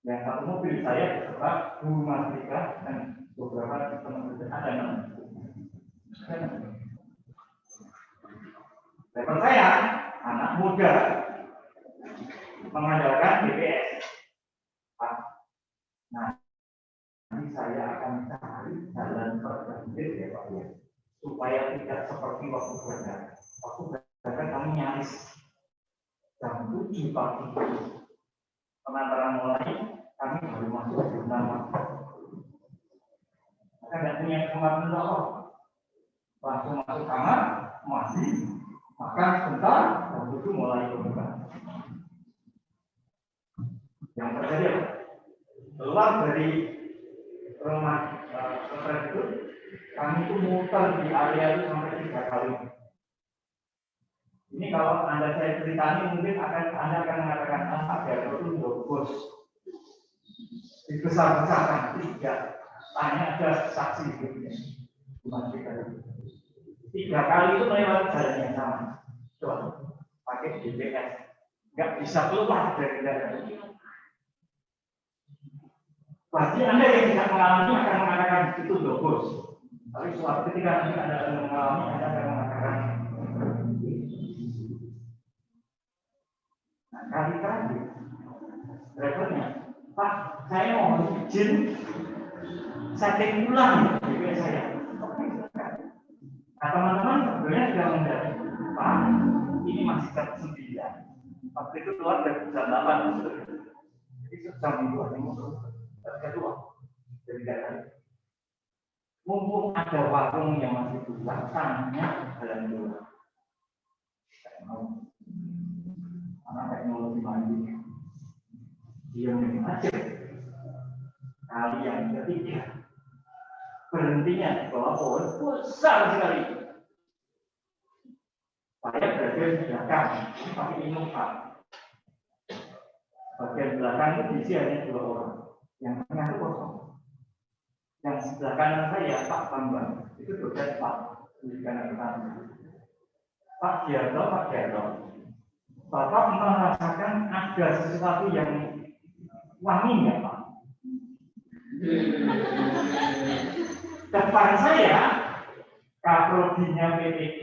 Yang satu mobil saya beserta Bu Matrika dan beberapa teman-teman ada. Level saya anak muda mengandalkan BPS. Nah, nanti saya akan cari jalan terbaik ya Pak ya, supaya tidak seperti waktu berada. Waktu berada kami nyaris jam 7 pagi. Pengantaran mulai kami baru masuk jam 6. Maka tidak punya kamar rokok. Langsung masuk kamar, mandi, makan sebentar, dan itu mulai berbuka. Yang terjadi apa? keluar dari rumah pesantren itu, kami itu muter di area itu sampai 3 kali. Ini kalau Anda saya ceritanya mungkin Anda akan mengatakan Pak Jarwo itu bos. Dibesar-besarkan, tidak. Tanya ada saksi hidupnya. 3 kali itu melewati jalan yang sama. Coba pakai GPS, nggak bisa keluar dari jalan. Pasti Anda yang tidak mengalami akan mengatakan itu bos. Tapi suatu ketika nanti Anda akan mengalami, Anda akan mengatakan kali-kali drivernya, Pak, saya mau izin setting ulang GPS saya. Nah, teman-teman sebenarnya sudah menjadi, Pak, ini masih jam 9. Waktu itu keluar dari jam 8. Jadi jam 2 ini kedua. Jadi mumpung ada warung yang masih buka, tanya jalan dulu. Karena teknologi maju, diam aja. Kali yang ketiga, berhentinya di bawah pohon besar sekali. Saya berada di belakang, pakai Innova. Bagian belakang itu diisi hanya 2 orang, yang tengah itu kosong. Yang sebelah kanan saya Pak Bambang, itu dosen Pak di kanan pertama. Pak Jarwo. Bapak merasakan ada sesuatu yang wangi ya Pak? Depan saya, kaprodinya PPD,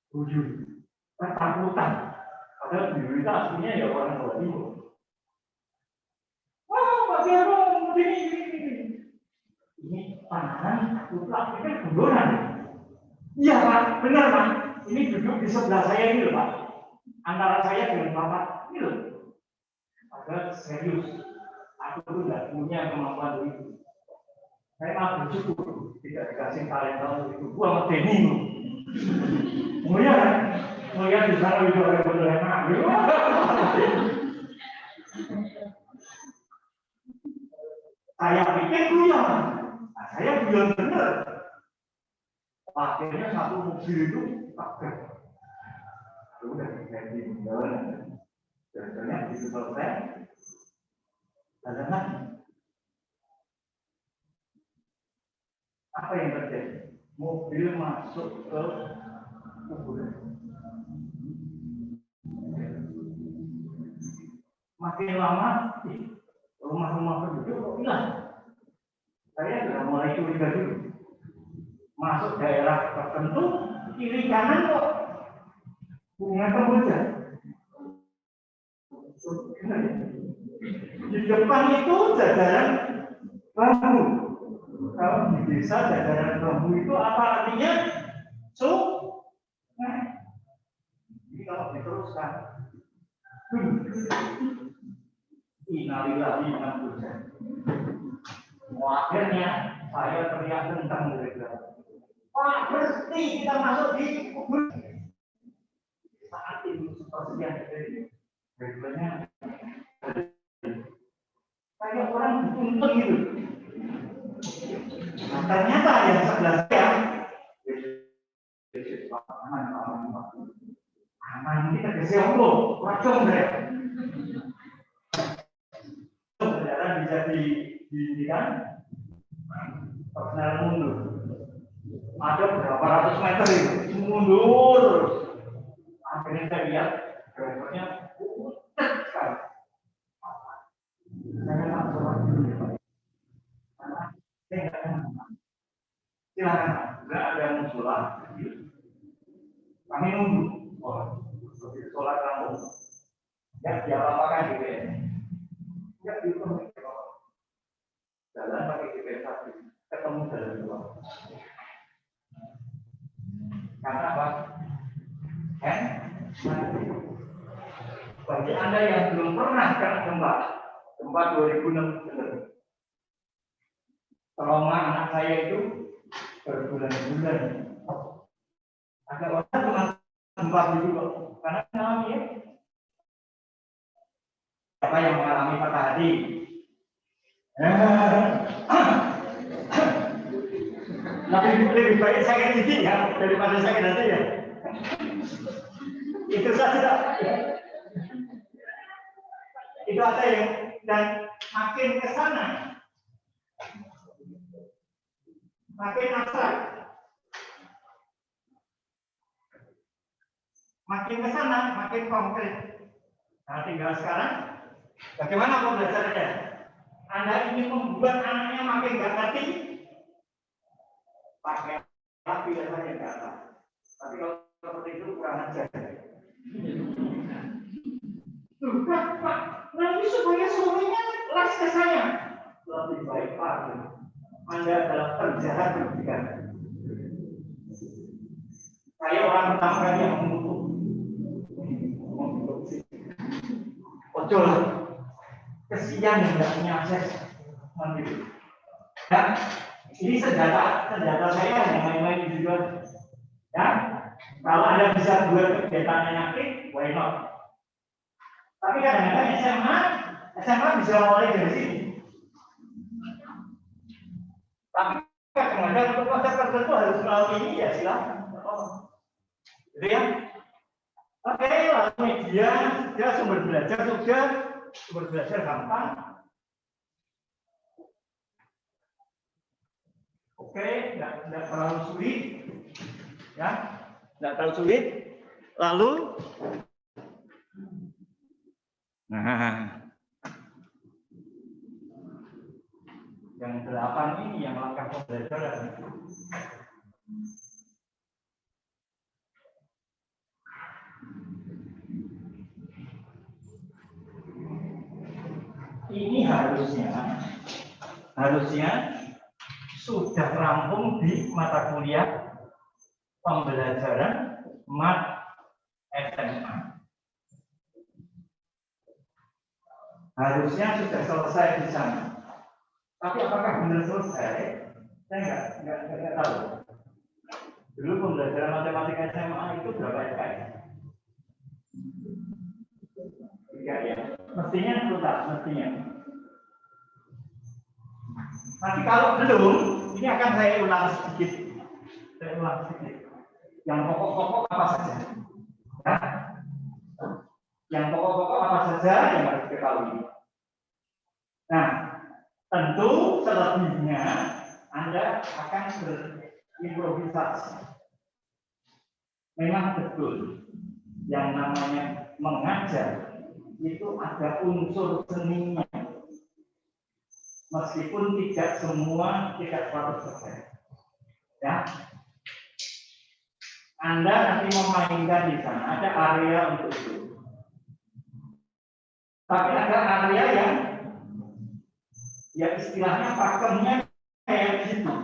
Bujur, ketakutan. Padahal dulu itu aslinya ya orang Jawa Timur. Wah, Pak Jarwo, ini tangan, tulang, ini kan gunduran. Iya Pak, benar Pak. Ini duduk di sebelah saya ini loh Pak. Antara saya dengan Bapak ini loh. Padahal serius, aku tuh nggak punya kemampuan itu. Saya malah bersyukur tidak dikasih talenta itu. Gua sama Denny loh. Oh iya kan? Melihat di sana itu ada betul enak. Saya pikir guyon. Nah, saya guyon bener. Akhirnya satu mobil itu pakai. Udah ganti jalan. Jalannya begitu selesai. Jalan. Apa yang terjadi? Mobil masuk ke kuburan. Makin lama, rumah-rumah penduduk kok hilang. Saya sudah mulai curiga dulu. Masuk daerah tertentu, kiri kanan kok bunga kemboja. Di depan itu jajaran bambu. Kalau di desa jajaran bambu itu apa artinya? Sungai. Jadi kalau diteruskan, innalillahi wa inna ilaihi. Akhirnya saya teriak tentang mereka. Pak, berhenti, kita masuk di kubur. Saat itu situasi yang terjadi, berikutnya kayak orang dituntun gitu. Nah, ternyata yang sebelah saya, aman kita kasih Allah, wajong deh. Perjalanan bisa dihentikan, perjalanan mundur. Ada berapa ratus meter itu mundur. Akhirnya saya lihat drivernya putet sekali. Saya tak sholat dulu ya Pak. Karena saya nggak kenal. Silakan, nggak ada yang sholat. Kami nunggu. Sholat kamu. Nggak diapa-apakan gitu ya. Nggak dihitung. Jalan pakai GPS satu, ketemu jalan 2. Karena apa? Bagi Anda yang belum pernah kena gempa 2006, trauma anak saya itu berbulan-bulan. Agak orang cuma gempa dulu, karena namanya siapa yang mengalami patah hati? Lebih baik sakit gigi ya daripada sakit hati ya. Itu saja. Itu ada yang dan makin ke sana makin abstrak. Makin ke sana makin konkret. Nah, tinggal sekarang bagaimana pembelajarannya? Anda ingin membuat anaknya makin nggak ngerti, pakai pilihan yang kata. Tapi kalau seperti itu kurang ajar. Pak, nanti supaya suaminya las ke saya. Lebih baik lagi. Anda adalah penjahat pendidikan. Saya orang pertama kali yang mengutuk. Betul. Kesian yang tidak punya akses. Ya, ini senjata saya yang main-main juga. Ya, kalau Anda bisa buat kegiatan aktif, why not? Tapi kadang-kadang SMA bisa mulai dari sini. Tapi kadang-kadang untuk konsep tertentu harus melalui ini ya silakan. Gitu ya. Oke, lalu media, ya sumber belajar gampang. Oke, tidak terlalu sulit, ya, tidak terlalu sulit. Lalu, yang 8 ini yang langkah pembelajaran. Ini harusnya sudah rampung di mata kuliah pembelajaran mat SMA. Harusnya sudah selesai di sana. Tapi apakah benar selesai? Saya nggak tahu. Dulu pembelajaran matematika SMA itu berapa SKS? 3 ya. Mestinya tuntas, mestinya. Tapi kalau belum, ini akan saya ulang sedikit. Yang pokok-pokok apa saja? Ya. Yang pokok-pokok apa saja yang harus diketahui. Nah, tentu selebihnya Anda akan berimprovisasi. Memang betul yang namanya mengajar itu ada unsur seninya. Meskipun tidak 100%. Ya. Anda nanti memainkan di sana, ada area untuk itu. Tapi ada area yang ya istilahnya pakemnya kayak gitu.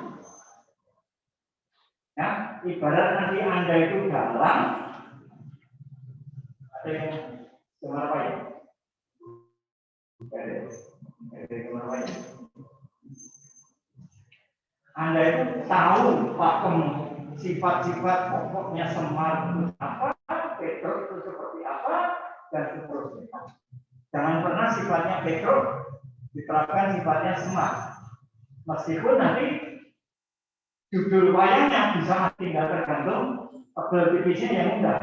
Ya, ibarat nanti Anda itu dalam ada yang apa ya? Anda itu tahu pakem sifat-sifat pokoknya Semar itu apa, Petrus itu seperti apa, dan seterusnya. Jangan pernah sifatnya Petrus diterapkan sifatnya Semar. Meskipun nanti judul wayangnya bisa tinggal tergantung tebel tipisnya yang mudah.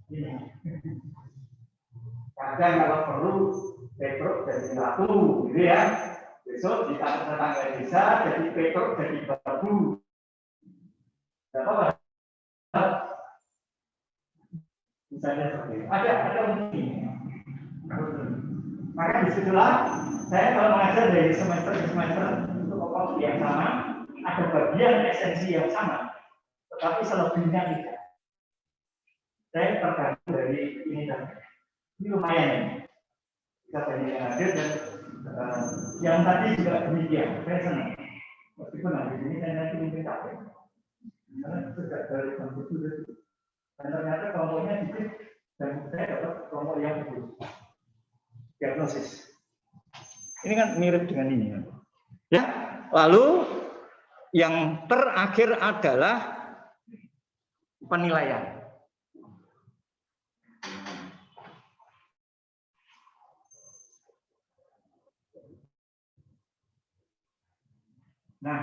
Ini. Kadang kalau perlu Petrus jadi ratu, gitu ya. Besok di tetangga desa jadi Petrus jadi babu. Tidak apa-apa. Misalnya seperti itu. Ada ini. Maka disitulah saya kalau mengajar dari semester ke semester untuk pokok yang sama, ada bagian esensi yang sama, tetapi selebihnya tidak. Saya tergantung dari ini dan ini lumayan ya. Kita banyak yang hadir dan yang tadi juga demikian. Saya senang. Meskipun hari ini saya nanti mungkin capek. Karena sudah dari kelompok itu dan ternyata kelompoknya dikit dan saya dapat kelompok yang bagus. Diagnosis. Ini kan mirip dengan ini. Ya. Lalu yang terakhir adalah penilaian. Nah,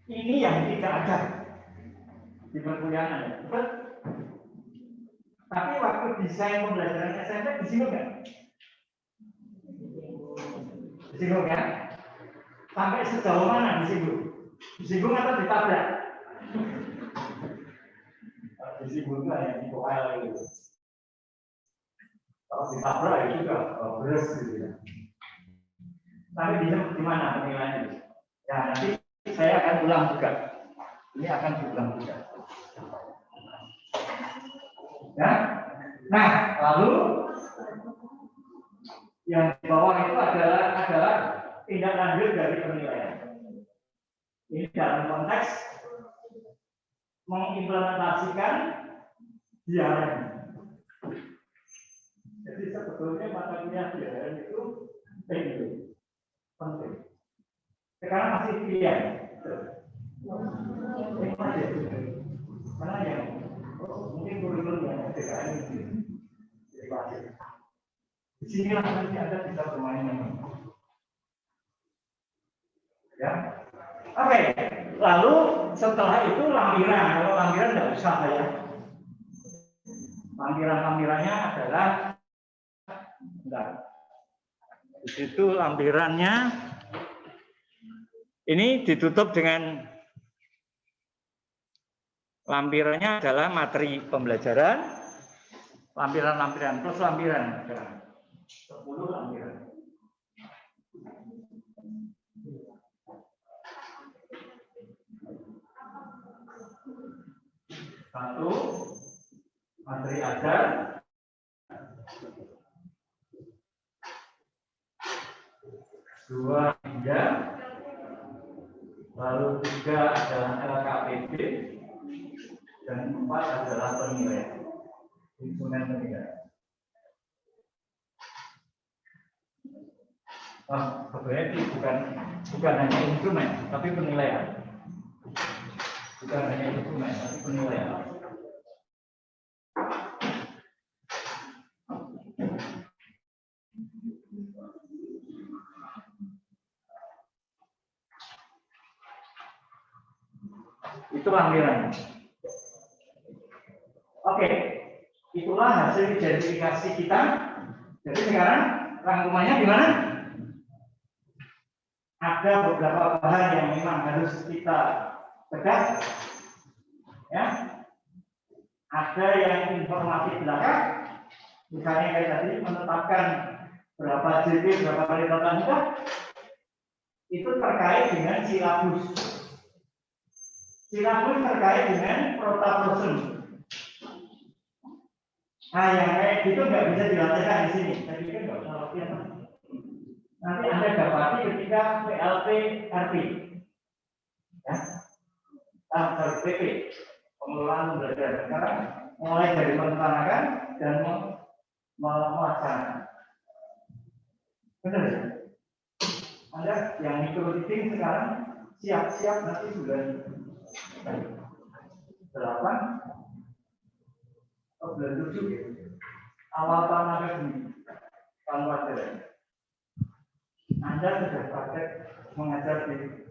ini yang tidak ada di perkuliahan. Tapi waktu desain pembelajaran SMP disinggung nggak? Disinggung kan? Sampai sejauh mana disinggung? Disinggung atau ditabrak? Disinggung itu hanya di koel gitu. Kalau ditabrak itu juga beres gitu ya. Tapi di mana penilaiannya? Ya nanti saya akan ulang juga. Ini akan diulang juga. Ya. Nah, lalu yang di bawah itu adalah tindak lanjut dari penilaian. Ini dalam konteks mengimplementasikan DRM. Jadi sebetulnya mata kuliah DRM itu penting. Sekarang masih pilihan. Karena yang mungkin kurikulum yang DKM itu jadi wajib. Di sinilah nanti Anda bisa bermain. Ya, oke. Lalu setelah itu lampiran. Kalau lampiran tidak usah ya. Lampirannya adalah, di situ lampirannya ini ditutup dengan lampirannya adalah materi pembelajaran, lampiran plus lampiran. 10 lampiran. Satu, materi ajar. Dua, tiga. Lalu 3 adalah LKPD. Dan 4 adalah penilaian. Instrumen penilaian. Sebenarnya itu bukan hanya instrumen, tapi penilaian. Bukan hanya instrumen, tapi penilaian. Itu lampiran. Oke, itulah hasil identifikasi kita. Jadi sekarang rangkumannya gimana? Ada beberapa bahan yang memang harus kita tegak, ya. Ada yang informasi belakang, misalnya kayak tadi menetapkan berapa JP, berapa kali tatap muka, itu terkait dengan silabus. Silabus terkait dengan protaprosen. Nah, yang kayak gitu nggak bisa dilatihkan di sini. Tadi kan nggak usah latihan. Nanti Anda dapati ketika PLP RP, ya, PP, pengelolaan pembelajaran sekarang, mulai dari merencanakan dan melaksanakan. Benar ya? Anda yang micro-leading sekarang siap-siap nanti bulan 8 atau bulan 7 ya. Awal tahun akademik, tahun pelajaran. Anda sudah praktek mengajar di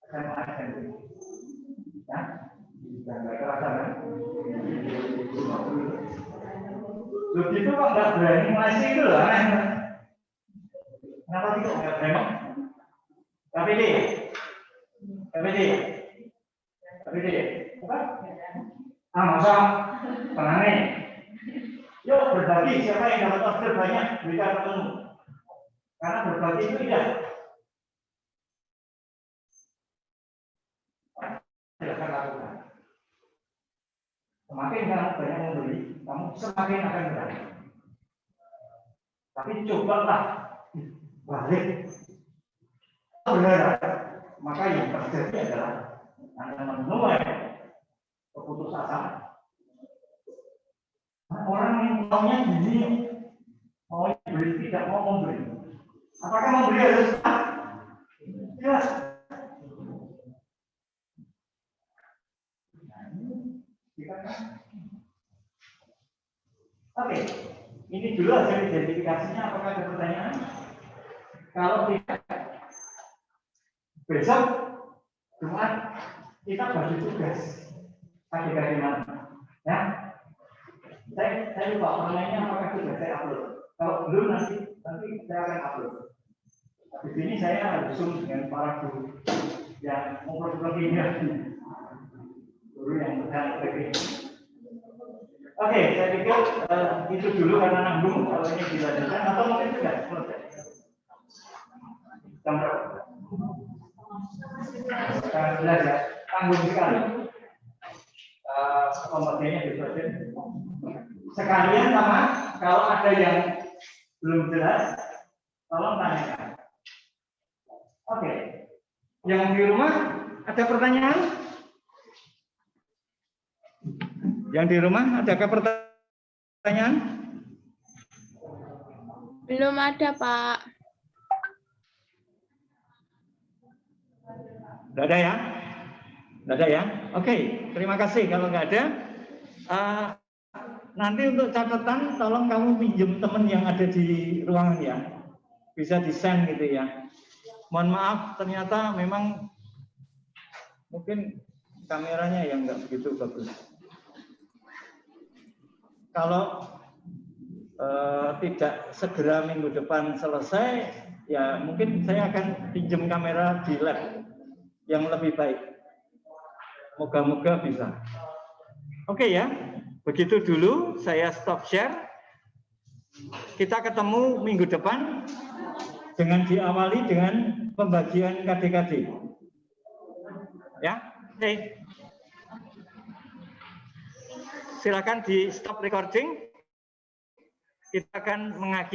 SMA SMP. Ya, jangan kerasa kan? Begitu kok nggak berani ngasih itu loh, aneh. Kenapa sih kok nggak berani? KPD, bukan? Masa tenang nih. Yuk berbagi, siapa yang dapat order banyak berikan ketemu. Karena berbagi itu tidak. Silakan lakukan. Semakin kamu banyak memberi, kamu semakin akan berani. Tapi cobalah balik. Benar, maka yang terjadi adalah Anda menuai keputusasaan. Orang yang maunya gini, mau beri tidak mau memberi. Apakah memberi harus? Ya. Oke, ini dulu hasil identifikasinya. Apakah ada pertanyaan? Kalau tidak, besok Cuma kita bagi tugas adik-adik mana, ya. Saya lupa pertanyaannya apakah sudah saya upload. Kalau belum nanti saya akan upload. Di sini saya harus zoom dengan para guru yang memperbaiki guru yang sedang begini. Oke, saya pikir itu dulu karena nanggung. Kalau ini dilanjutkan atau mungkin sudah selesai. Sampai 11 ya, tanggung sekali. Kompetensinya diproses. Sekalian sama, kalau ada yang belum jelas, tolong tanyakan. Oke, yang di rumah ada pertanyaan? Yang di rumah adakah pertanyaan? Belum ada, Pak. Tidak ada ya? Tidak ada ya? Oke, terima kasih. Kalau nggak ada, nanti untuk catatan, tolong kamu pinjam teman yang ada di ruangan ya. Bisa di-send gitu ya. Mohon maaf, ternyata memang mungkin kameranya yang nggak begitu bagus. Kalau tidak segera minggu depan selesai, ya mungkin saya akan pinjam kamera di lab yang lebih baik. Moga-moga bisa. Oke ya, begitu dulu saya stop share. Kita ketemu minggu depan dengan diawali dengan pembagian KD-KD. Ya, oke. Silakan di stop recording. Kita akan mengakhiri.